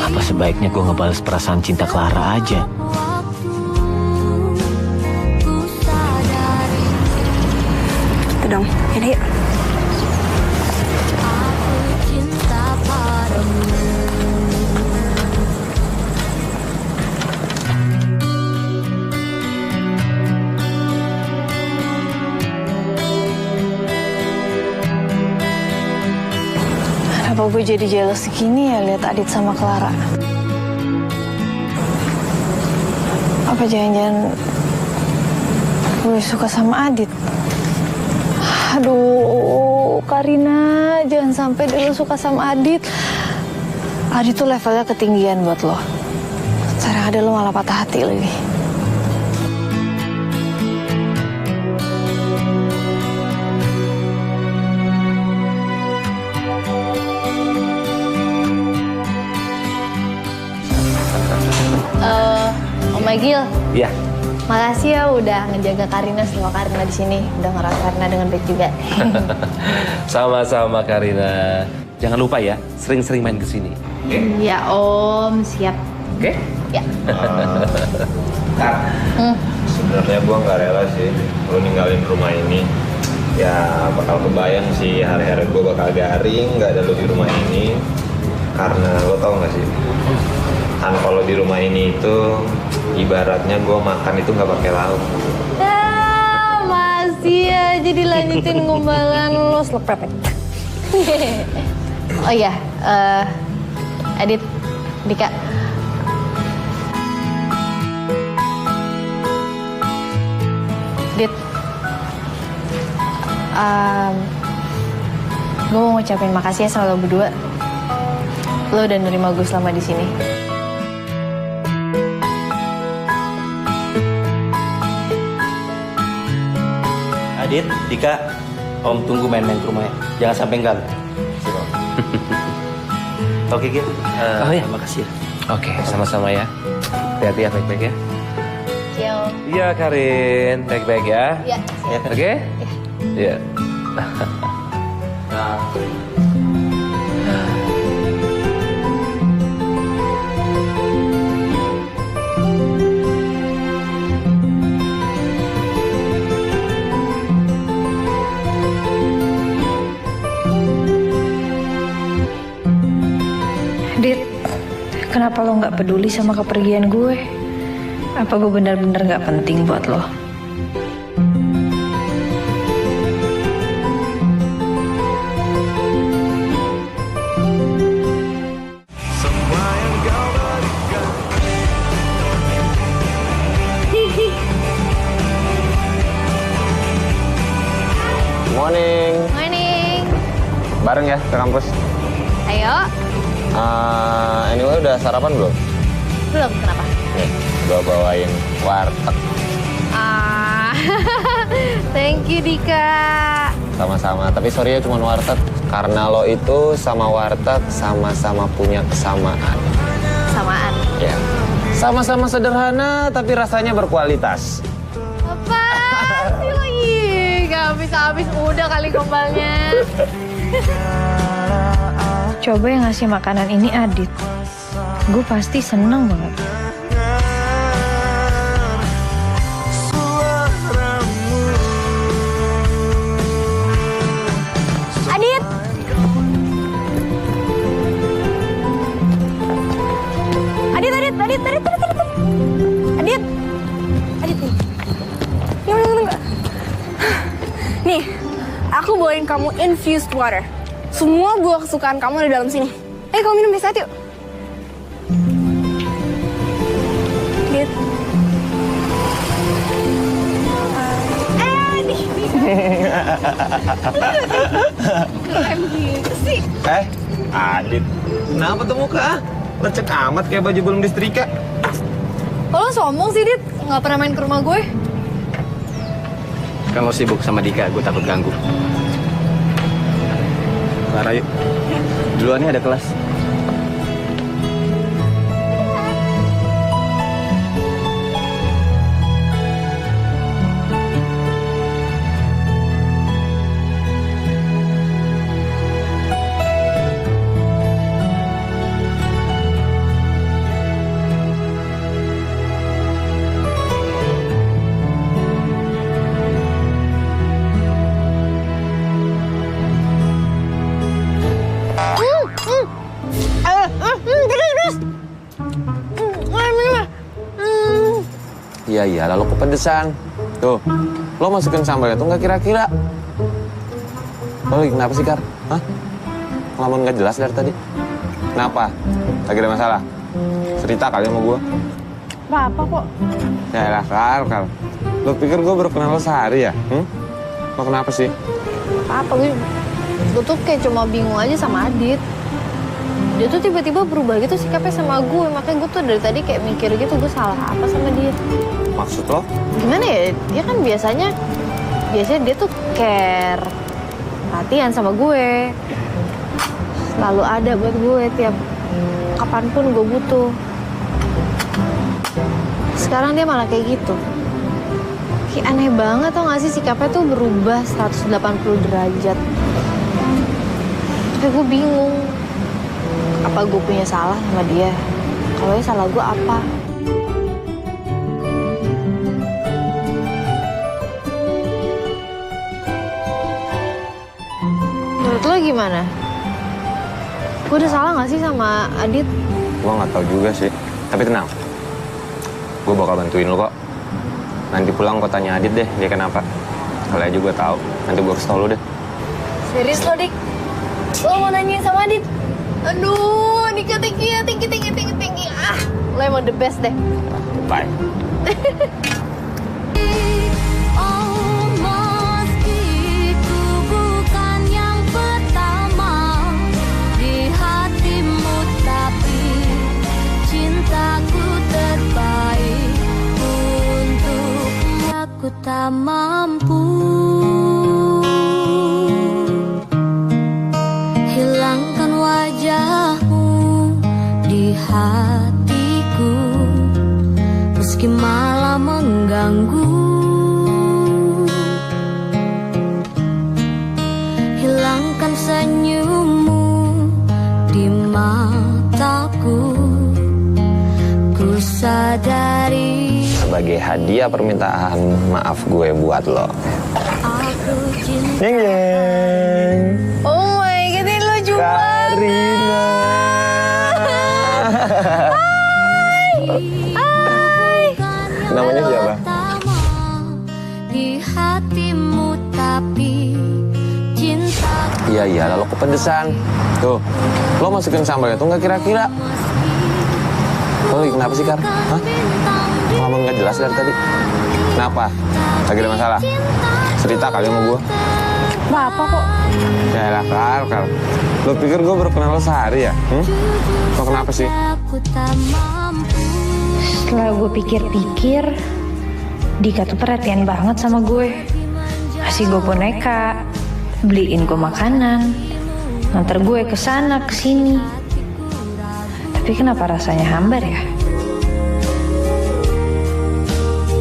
[SPEAKER 1] Apa sebaiknya gue ngebales perasaan cinta Clara aja?
[SPEAKER 7] Itu dong, yaudah yuk.
[SPEAKER 2] Kenapa gue jadi jealous gini ya lihat Adit sama Clara? Apa jangan-jangan gue suka sama Adit? Aduh, Karina, jangan sampai dulu suka sama Adit. Adit tuh levelnya ketinggian buat lo. Sekarang ada lo malah patah hati lagi. Om Agil.
[SPEAKER 5] Iya.
[SPEAKER 2] Makasih ya udah ngejaga Karina selama Karina di sini. Udah ngerawat Karina dengan baik juga.
[SPEAKER 5] Sama-sama Karina. Jangan lupa ya, sering-sering main ke sini. Oke?
[SPEAKER 2] Iya Om, siap.
[SPEAKER 5] Oke?
[SPEAKER 2] Ya.
[SPEAKER 3] Sebenarnya gue nggak rela sih lo ninggalin rumah ini. Ya bakal kebayang sih hari-hari gue bakal garing nggak ada lo di rumah ini. Karena lo tau nggak sih, kan kalau di rumah ini itu ibaratnya gue makan itu nggak pakai lauk.
[SPEAKER 2] Masih aja dilanjutin ngombalan lo selepet. Oh iya, Adit, Dika. Dit, gue mau ngucapin makasih ya sama lo berdua. Lo udah nerima gue selama di sini.
[SPEAKER 4] Adit, Dika, Om tunggu main-main ke rumahnya. Jangan sampai enggak. Oke, Gil.
[SPEAKER 5] Oh ya,
[SPEAKER 4] makasih ya.
[SPEAKER 5] Oke, sama-sama ya. Hati-hati ya, baik-baik ya.
[SPEAKER 2] Iya, Om.
[SPEAKER 5] Iya, Karin. Baik-baik ya.
[SPEAKER 2] Iya.
[SPEAKER 5] Oke? Iya.
[SPEAKER 2] Dit, kenapa lo nggak peduli sama kepergian gue? Apa gue benar-benar nggak penting buat lo?
[SPEAKER 6] Semua yang kau berikan.
[SPEAKER 3] Morning.
[SPEAKER 2] Morning.
[SPEAKER 3] Bareng ya ke kampus.
[SPEAKER 2] Ayo.
[SPEAKER 3] Anyway udah sarapan belum?
[SPEAKER 2] Belum, kenapa?
[SPEAKER 3] Nih, gue bawain warteg.
[SPEAKER 2] Thank you Dika.
[SPEAKER 3] Sama-sama, tapi sorry ya cuma warteg. Karena lo itu sama warteg sama-sama punya kesamaan.
[SPEAKER 2] Samaan.
[SPEAKER 3] Ya, sama-sama sederhana tapi rasanya berkualitas.
[SPEAKER 2] Apa sih lagi? Gak habis-habis udah kali gombalnya. Coba yang ngasih makanan ini Adit. Gue pasti seneng banget. Adit! Adit! Adit nih.
[SPEAKER 7] Tunggu. Nih, aku bawain kamu infused water. Semua buah kesukaan kamu ada dalam sini. Ayo kamu minum es yuk. Dit. Nih. Keren gitu sih.
[SPEAKER 3] Adit, kenapa tuh muka? Lecek amat kayak baju belum disetrika.
[SPEAKER 2] Lo sombong sih Dit, nggak pernah main ke rumah gue.
[SPEAKER 1] Kan lo sibuk sama Dika, gue takut ganggu. Clara, yuk. Duluan nih ada kelas.
[SPEAKER 3] Iya, lalu kepedesan. Tuh, lo masukin sambalnya tuh nggak kira-kira. Lo lagi kenapa sih, Kar? Hah? Ngelamun nggak jelas dari tadi. Kenapa? Lagi ada masalah? Cerita kali sama gue.
[SPEAKER 2] Apa kok?
[SPEAKER 3] Ya lah, Kar. Lo pikir gue baru kenal lo sehari ya? Lo kenapa sih?
[SPEAKER 2] Apa gue tuh kayak cuma bingung aja sama Adit. Dia tuh tiba-tiba berubah gitu sikapnya sama gue. Makanya gue tuh dari tadi kayak mikir gitu, gue salah apa sama dia.
[SPEAKER 3] Maksud lo?
[SPEAKER 2] Gimana ya, dia kan biasanya dia tuh care, perhatian sama gue, selalu ada buat gue tiap kapanpun gue butuh. Sekarang dia malah kayak gitu. Kayak aneh banget, tau gak sih, sikapnya tuh berubah 180 derajat. Kayak gue bingung, apa gue punya salah sama dia? Kalau ya salah gue apa? Menurut lo gimana? Gue udah salah gak sih sama Adit?
[SPEAKER 3] Gue nggak tahu juga sih. Tapi tenang, gue bakal bantuin lo kok. Nanti pulang gue tanya Adit deh, dia kenapa. Kalau aja gue tahu, nanti gue kasih tau lo deh.
[SPEAKER 2] Serius lo, Dik? Lo mau nanyain sama Adit? Aduh, Dika tinggi. Ah, lo emang the best deh.
[SPEAKER 3] Bye.
[SPEAKER 8] Tak mampu hilangkan wajahmu di hatiku, meski malah mengganggu. Hilangkan senyummu di mataku, ku sadari
[SPEAKER 3] sebagai hadiah permintaan maaf gue buat lo. Yeng yeng.
[SPEAKER 2] Oh my god, ini lo juga.
[SPEAKER 3] Karina.
[SPEAKER 2] Hai.
[SPEAKER 3] Namanya siapa?
[SPEAKER 8] Di hatimu tapi cinta.
[SPEAKER 3] Iya, lalu kepedesan. Tuh, lo masukin sambalnya tuh nggak kira-kira. Lo lagi kenapa sih, Kar? Hah? Ngomong nggak jelas dari tadi. Kenapa? Lagi ada masalah? Cerita kali sama gue.
[SPEAKER 2] Apa kok?
[SPEAKER 3] Ya lah, Kar. Lo pikir gue baru kenal lo sehari ya? Lo kenapa sih?
[SPEAKER 2] Setelah gue pikir-pikir, Dika tuh perhatian banget sama gue. Kasih gue boneka, beliin gue makanan, nganter gue ke sana ke sini. Tapi kenapa rasanya hambar ya?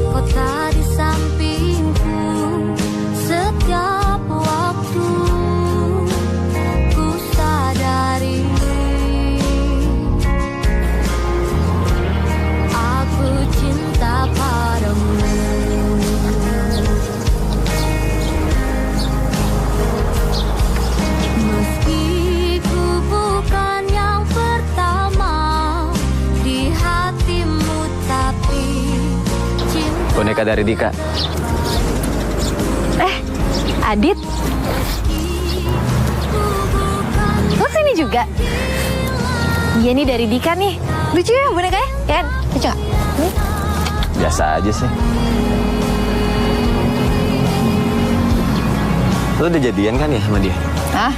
[SPEAKER 8] Kota di sampingku setiap waktu, ku sadari aku cinta padamu. Meski ku bukan yang pertama di hatimu, tapi
[SPEAKER 1] Boneka dari Dika.
[SPEAKER 2] Adit? Lo sini juga? Iya nih dari Dika nih. Lucu ya bonekanya? Ya kan? Lucu gak?
[SPEAKER 1] Biasa aja sih. Lo udah jadian kan ya sama dia?
[SPEAKER 2] Hah?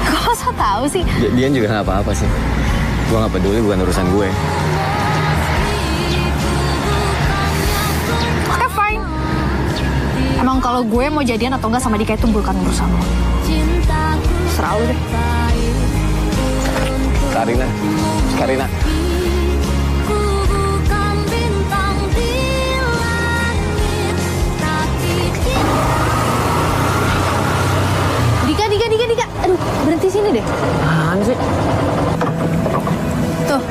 [SPEAKER 2] Kok so tau sih?
[SPEAKER 1] Jadian juga nggak apa-apa sih. Gue nggak peduli, bukan urusan gue.
[SPEAKER 2] Oke, fine. kalau gue mau jadian atau enggak sama Dika itu bukan urusan lo. Serah lo deh.
[SPEAKER 1] Karina.
[SPEAKER 2] Dika. Aduh, berhenti sini deh.
[SPEAKER 1] Apaan sih?
[SPEAKER 2] Tuh,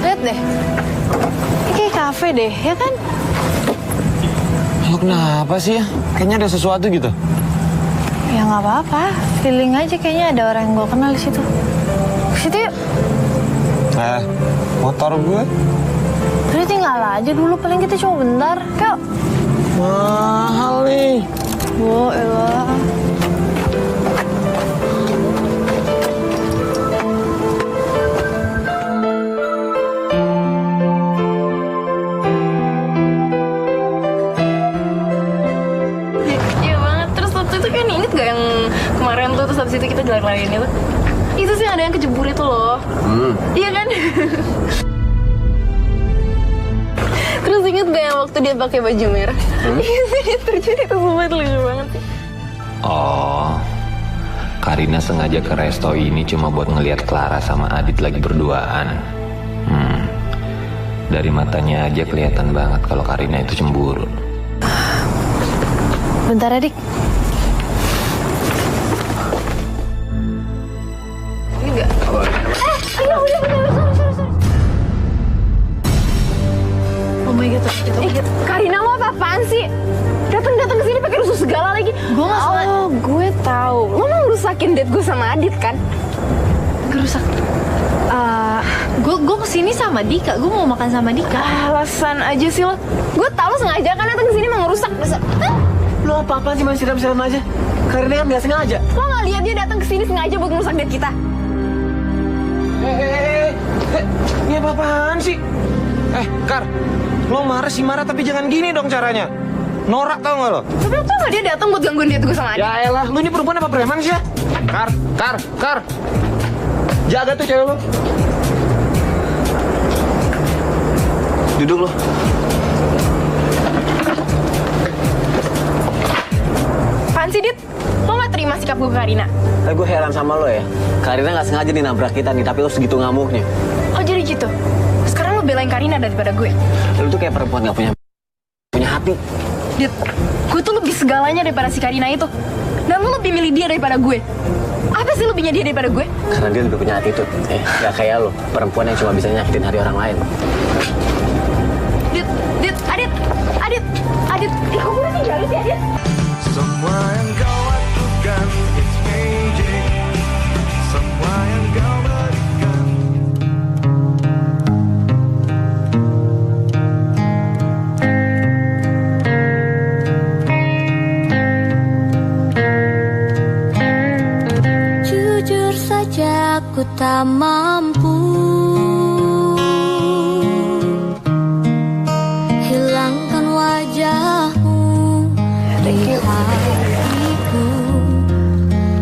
[SPEAKER 2] lihat deh. Ini kayak kafe deh, ya kan?
[SPEAKER 3] Lo kenapa sih ya? Kayaknya ada sesuatu gitu.
[SPEAKER 2] Ya nggak apa-apa. Feeling aja kayaknya ada orang yang gue kenal di situ. Ke situ yuk.
[SPEAKER 3] Motor gue.
[SPEAKER 2] Udah tinggal aja dulu, paling kita cuma bentar. Yuk.
[SPEAKER 3] Mahal nih.
[SPEAKER 2] Oh, elah. Iya banget. Terus waktu itu kan inget gak yang kemarin tuh, terus habis itu kita lari-lariin itu? Itu sih ada yang kejebur itu loh. Iya kan? Terus inget gak yang waktu dia pakai baju merah? Iya sih, dia terjun itu semua itu lucu banget sih.
[SPEAKER 3] Oh, Karina sengaja ke resto ini cuma buat ngelihat Clara sama Adit lagi berduaan. Dari matanya aja kelihatan banget kalau Karina itu cemburu.
[SPEAKER 2] Bentar Adik. Ini enggak? Iya udah, sorry. Oh my god, Karina mau apaan sih? Datang ke sini pakai rusuh segala lagi. Gue nggak salah. Oh, gue tahu. Lo mau ngerusakin date gue sama Adit kan? Ngerusak. Gue kesini sama Dika. Gue mau makan sama Dika. Alasan aja sih lo. Gue tahu lo sengaja kan datang ke sini mau ngerusak.
[SPEAKER 1] Lo apa-apaan sih masih siram-siram aja? Karina kan nggak sengaja.
[SPEAKER 2] Lo nggak lihat dia datang ke sini sengaja buat ngerusak date kita?
[SPEAKER 3] Ini apa-apaan sih? Kar, lo marah sih marah tapi jangan gini dong caranya. Norak tau gak lo?
[SPEAKER 2] Tapi lo tau gak dia datang buat gangguin date gue sama Adit?
[SPEAKER 3] Ya elah, lu ini perempuan apa preman sih ya? Kar. Jaga tuh cewek lo.
[SPEAKER 1] Duduk lo.
[SPEAKER 2] Apaan sih, Dit? Lo gak terima sikap gue ke Karina?
[SPEAKER 1] Gue heran sama lo ya. Karina nggak sengaja nih nabrak kita nih, tapi lo segitu ngamuknya.
[SPEAKER 2] Oh jadi gitu? Sekarang lo belain Karina daripada gue?
[SPEAKER 1] Lo tuh kayak perempuan nggak punya hati.
[SPEAKER 2] Dit, gue tuh lebih segalanya daripada si Karina itu. Dan lo lebih milih dia daripada gue. Apa sih lebihnya dia daripada gue?
[SPEAKER 1] Karena dia lebih punya attitude. Gak kayak lo, perempuan yang cuma bisa nyakitin hati orang lain.
[SPEAKER 2] Adit, kok gue udah tinggal sih, Adit?
[SPEAKER 6] Semua yang kau lakukan, it's magic. Semua yang kau berikan.
[SPEAKER 8] Jujur saja aku tak mampu hilangkan wajahmu di hatiku,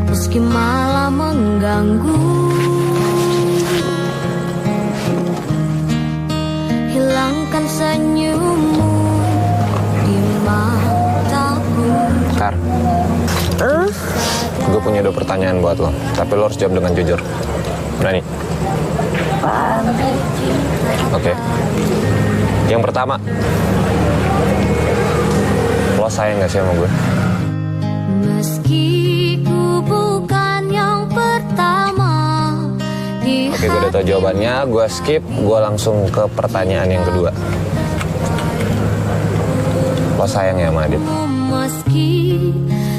[SPEAKER 8] meski malah mengganggu. Hilangkan senyummu di mataku.
[SPEAKER 3] Kar, gue punya 2 pertanyaan buat lo, tapi lo harus jawab dengan jujur. Berani? Oke. Yang pertama, lo sayang gak sih sama gue?
[SPEAKER 8] Meski ku bukan yang pertama di
[SPEAKER 3] Oke, gue udah tau jawabannya. Gue skip, gue langsung ke pertanyaan yang kedua. Lo sayang ya sama Adit?
[SPEAKER 8] meski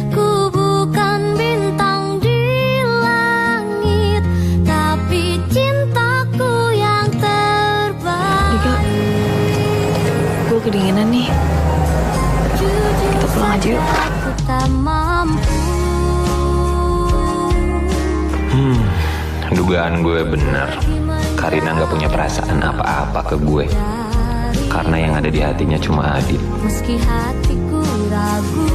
[SPEAKER 8] ku bukan bintang di langit, tapi cintaku yang terbaik.
[SPEAKER 2] Dika, gue kedinginan nih. Kita pulang aja yuk.
[SPEAKER 8] Aku tak mampu.
[SPEAKER 3] Dugaan gue benar. Karina gak punya perasaan apa-apa ke gue. Karena yang ada di hatinya cuma Adit.
[SPEAKER 8] Meski hatiku ragu.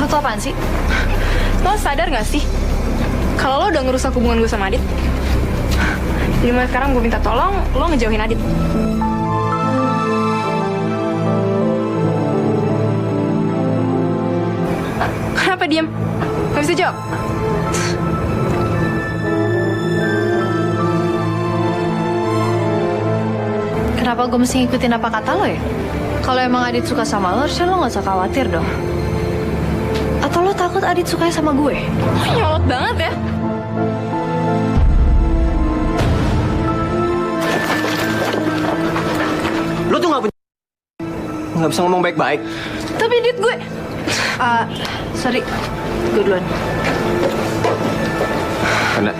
[SPEAKER 7] Lo tuh apaan sih? Lo sadar gak sih kalau lo udah ngerusak hubungan gue sama Adit? Jadi mulai sekarang gue minta tolong lo ngejauhin Adit. Kenapa diem? Gak bisa jawab?
[SPEAKER 2] Kenapa gue mesti ngikutin apa kata lo ya? Kalau emang Adit suka sama lo, harusnya lo gak usah khawatir dong. Atau lo takut Adit sukanya sama gue?
[SPEAKER 7] Nyolot banget ya.
[SPEAKER 1] Lo tuh nggak bisa ngomong baik-baik.
[SPEAKER 7] Tapi Dit gue...
[SPEAKER 2] Sorry, gue duluan.
[SPEAKER 1] Karena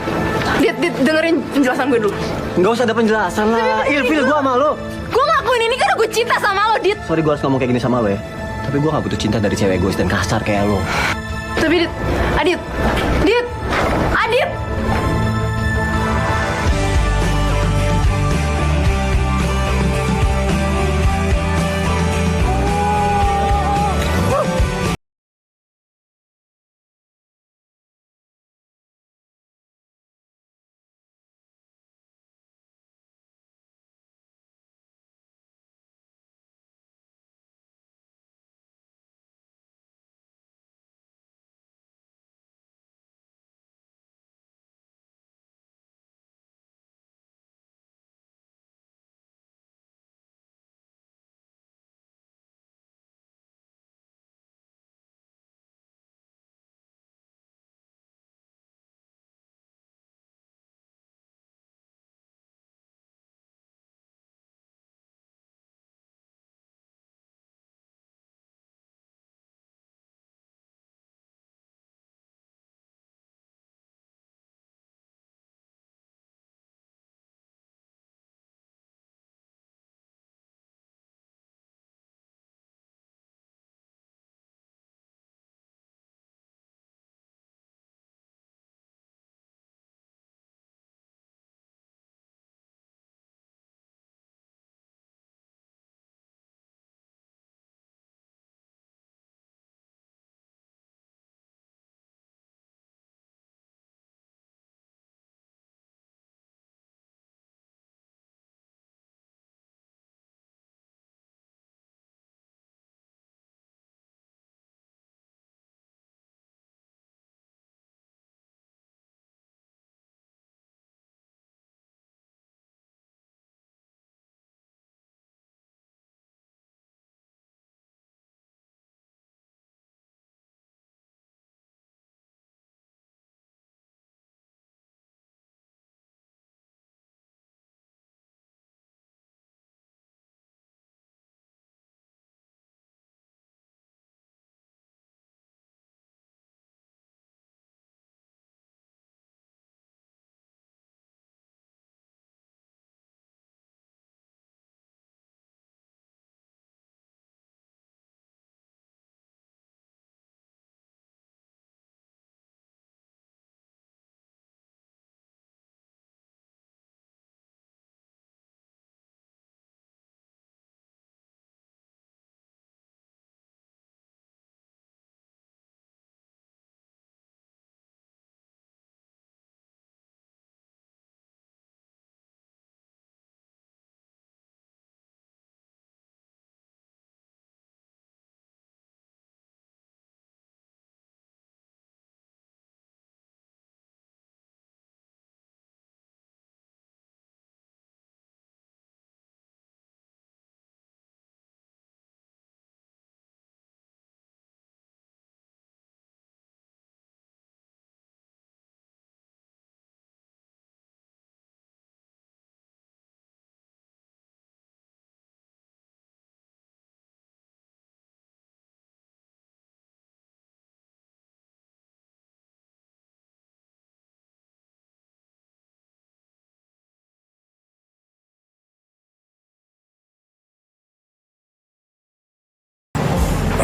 [SPEAKER 7] Dit, dengerin penjelasan gue dulu.
[SPEAKER 1] nggak usah ada penjelasan lah. Ilfil gue sama lo.
[SPEAKER 7] Gue ngelakuin ini karena gue cinta sama lo, Dit.
[SPEAKER 1] Sorry gue harus ngomong kayak gini sama lo ya. Tapi gue gak butuh cinta dari cewek egois dan kasar kayak lo.
[SPEAKER 7] Tapi Dit, Adit.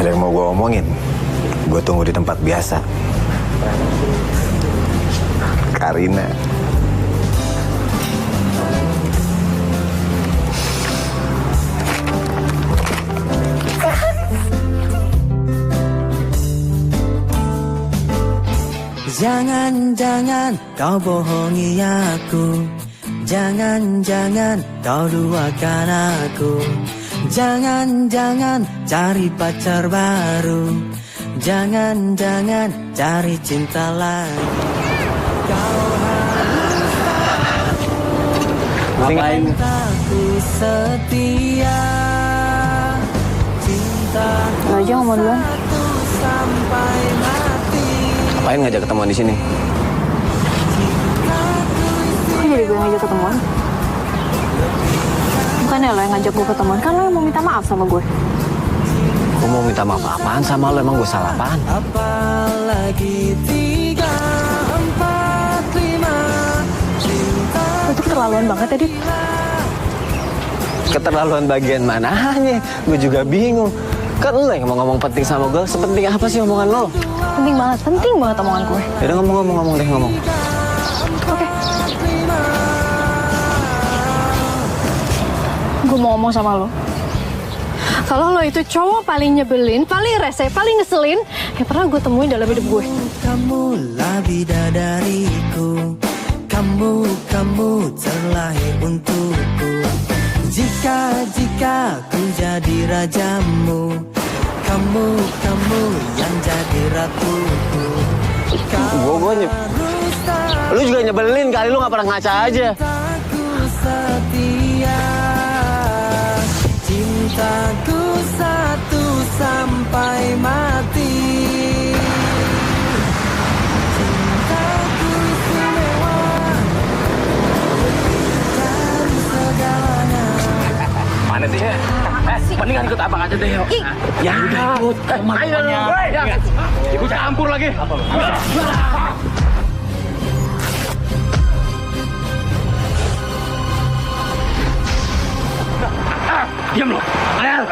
[SPEAKER 11] Ada yang mau gue omongin, gue tunggu di tempat biasa. Karina.
[SPEAKER 10] Jangan-jangan kau bohongi aku. Jangan-jangan kau duakan aku. Jangan-jangan cari pacar baru. Jangan-jangan cari cinta lagi. Kau harus cintaku setia. Cintaku
[SPEAKER 2] Lo aja ngomong duluan.
[SPEAKER 10] sampai mati.
[SPEAKER 1] Ngapain ngajak ketemuan di sini?
[SPEAKER 2] Kok jadi gue yang ngajak ketemuan? Bukannya lo yang ngajak gue ketemuan, kan lo yang mau minta maaf sama gue.
[SPEAKER 1] Gue mau minta maaf apaan sama lo? Emang gue salah apaan?
[SPEAKER 10] Apalagi 3, 4, 5 cinta.
[SPEAKER 2] Lo tuh keterlaluan banget ya, Dit.
[SPEAKER 1] Keterlaluan bagian mananya? Gue juga bingung. Kan lo yang mau ngomong penting sama gue. Sepenting apa sih omongan lo?
[SPEAKER 2] Penting banget omongan gue.
[SPEAKER 1] Yaudah ngomong deh.
[SPEAKER 2] Oke. Gue mau ngomong sama lo. Kalau lo itu cowok paling nyebelin, paling rese, paling ngeselin yang pernah gue temuin dalam hidup gue.
[SPEAKER 10] Kamulah bidadariku. Kamu terlahir untukku. Jika ku jadi rajamu, kamu yang jadi ratuku.
[SPEAKER 1] Lu juga nyebelin kali, lu gak pernah ngaca aja.
[SPEAKER 10] Cintaku setia, cintaku satu sampai mati. Cintaku istimewa dari segalanya.
[SPEAKER 9] Mana sih? Mendingan ikut abang aja deh, yuk. Ya udah ikut. Ayo, ikut campur lagi. Diam lo. Ayo.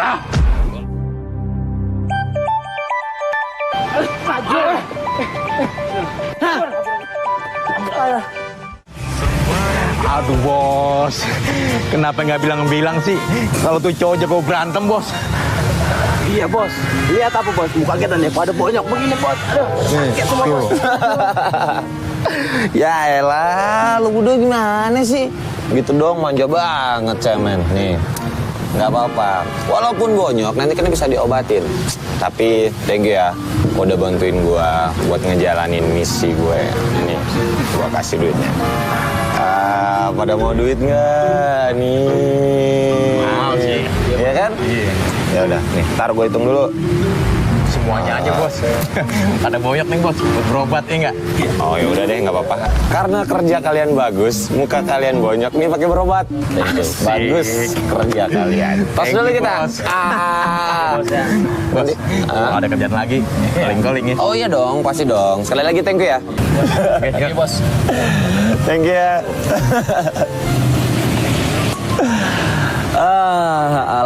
[SPEAKER 11] Aduh bos, kenapa nggak bilang-bilang sih? Kalau tuh cowok jago berantem bos.
[SPEAKER 1] Iya bos, lihat apa bos? Muka kita nih pada bonyok begini bos. Aduh, sakit semua bos.
[SPEAKER 3] Ya elah, lu berdua gimana sih? Gitu dong, manja banget cemen. Nih, nggak apa-apa. Walaupun bonyok, nanti kan bisa diobatin. Tapi thank you ya, udah bantuin gua buat ngejalanin misi gue. Ini, gua kasih duitnya. Pada mau duit nggak? Nih.
[SPEAKER 11] Mau sih.
[SPEAKER 3] Iya kan?
[SPEAKER 11] Iya.
[SPEAKER 3] Ya udah, nih, ntar gue hitung dulu.
[SPEAKER 11] Semuanya aja bos. Pada boyok nih bos, buat berobat ya nggak?
[SPEAKER 3] Oh ya udah deh, nggak apa-apa. Karena kerja kalian bagus, muka kalian bonyok nih pakai berobat. Bagus kerja kalian. Tos
[SPEAKER 11] Thank
[SPEAKER 3] dulu
[SPEAKER 11] you,
[SPEAKER 3] kita.
[SPEAKER 11] bos. Bos, ada kerjaan lagi. Calling ya.
[SPEAKER 3] Oh iya dong, pasti dong. Sekali lagi thank you ya.
[SPEAKER 11] Thank you bos.
[SPEAKER 3] Thank you ya.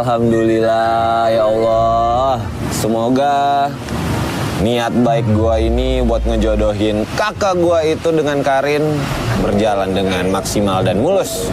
[SPEAKER 3] Alhamdulillah ya Allah. Semoga niat baik gua ini buat ngejodohin kakak gua itu dengan Karin berjalan dengan maksimal dan mulus.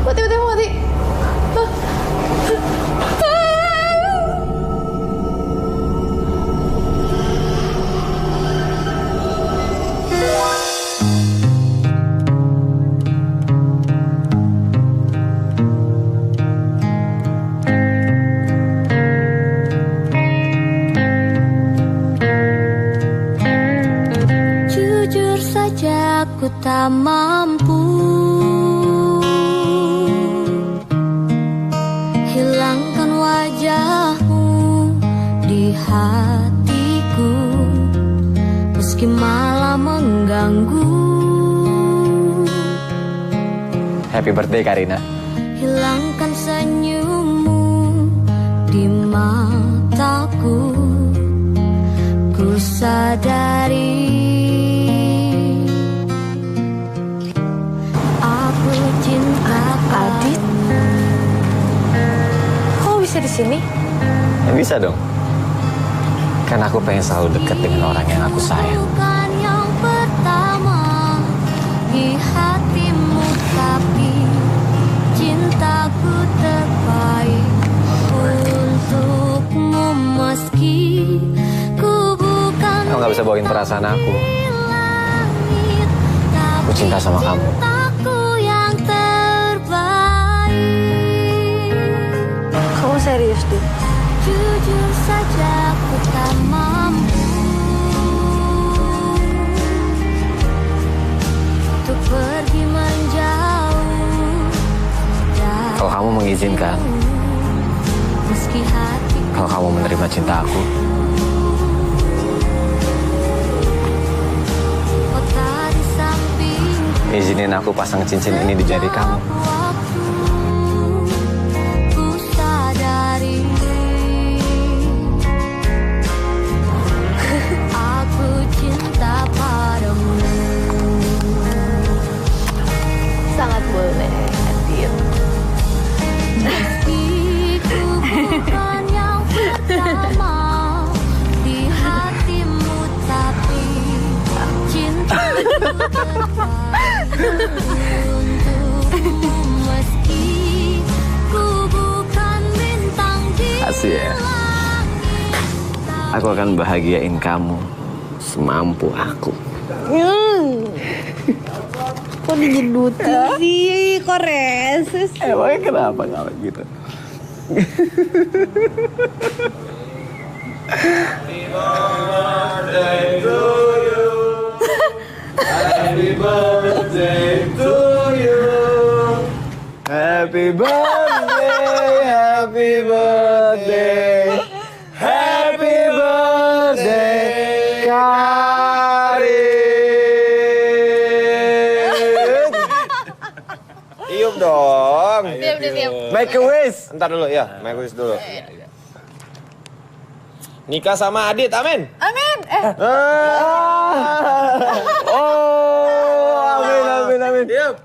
[SPEAKER 2] Kok tiba-tiba mati?
[SPEAKER 8] Jujur saja aku tak mampu hilangkan wajahmu di hatiku, meski malah mengganggu.
[SPEAKER 1] Happy birthday Karina.
[SPEAKER 8] Hilangkan senyummu di mataku, ku sadari aku cinta
[SPEAKER 2] Adit. Kok bisa di sini?
[SPEAKER 1] Ya, bisa dong. Kan aku pengen selalu dekat dengan orang yang aku sayang.
[SPEAKER 8] bukan yang pertama di hatimu, tapi cintaku terbaik untukmu, meski ku bukan
[SPEAKER 1] Kamu gak bisa bawain perasaan aku.
[SPEAKER 8] langit,
[SPEAKER 1] Aku cinta sama kamu.
[SPEAKER 8] cintaku yang terbaik.
[SPEAKER 2] Kamu serius, Dit?
[SPEAKER 8] Jujur saja aku tak mampu untuk pergi menjauh dari
[SPEAKER 1] Kalau kamu mengizinkan,
[SPEAKER 8] meski hatiku
[SPEAKER 1] kalau kamu menerima cinta aku,
[SPEAKER 8] kota di samping
[SPEAKER 1] izinin aku pasang cincin ini di jari kamu.
[SPEAKER 8] ku sadari aku cinta padamu.
[SPEAKER 2] Sangat boleh, Adit.
[SPEAKER 8] Meski ku bukan yang pertama di hatimu, tapi cintaku terbaik untukmu, meski ku bukan bintang di
[SPEAKER 1] Kasih ya. Aku akan bahagiain kamu semampu aku.
[SPEAKER 2] Kok digedutin sih? Kok reses?
[SPEAKER 1] Emangnya kenapa kalau gitu? Happy birthday, happy birthday, happy birthday, Karin.
[SPEAKER 3] Tiup dong.
[SPEAKER 2] Diam.
[SPEAKER 3] Make a wish. Ntar dulu ya, make a wish dulu. Nikah sama Adit, amin.
[SPEAKER 2] Amin.
[SPEAKER 1] Oh, amin.
[SPEAKER 3] Tiup.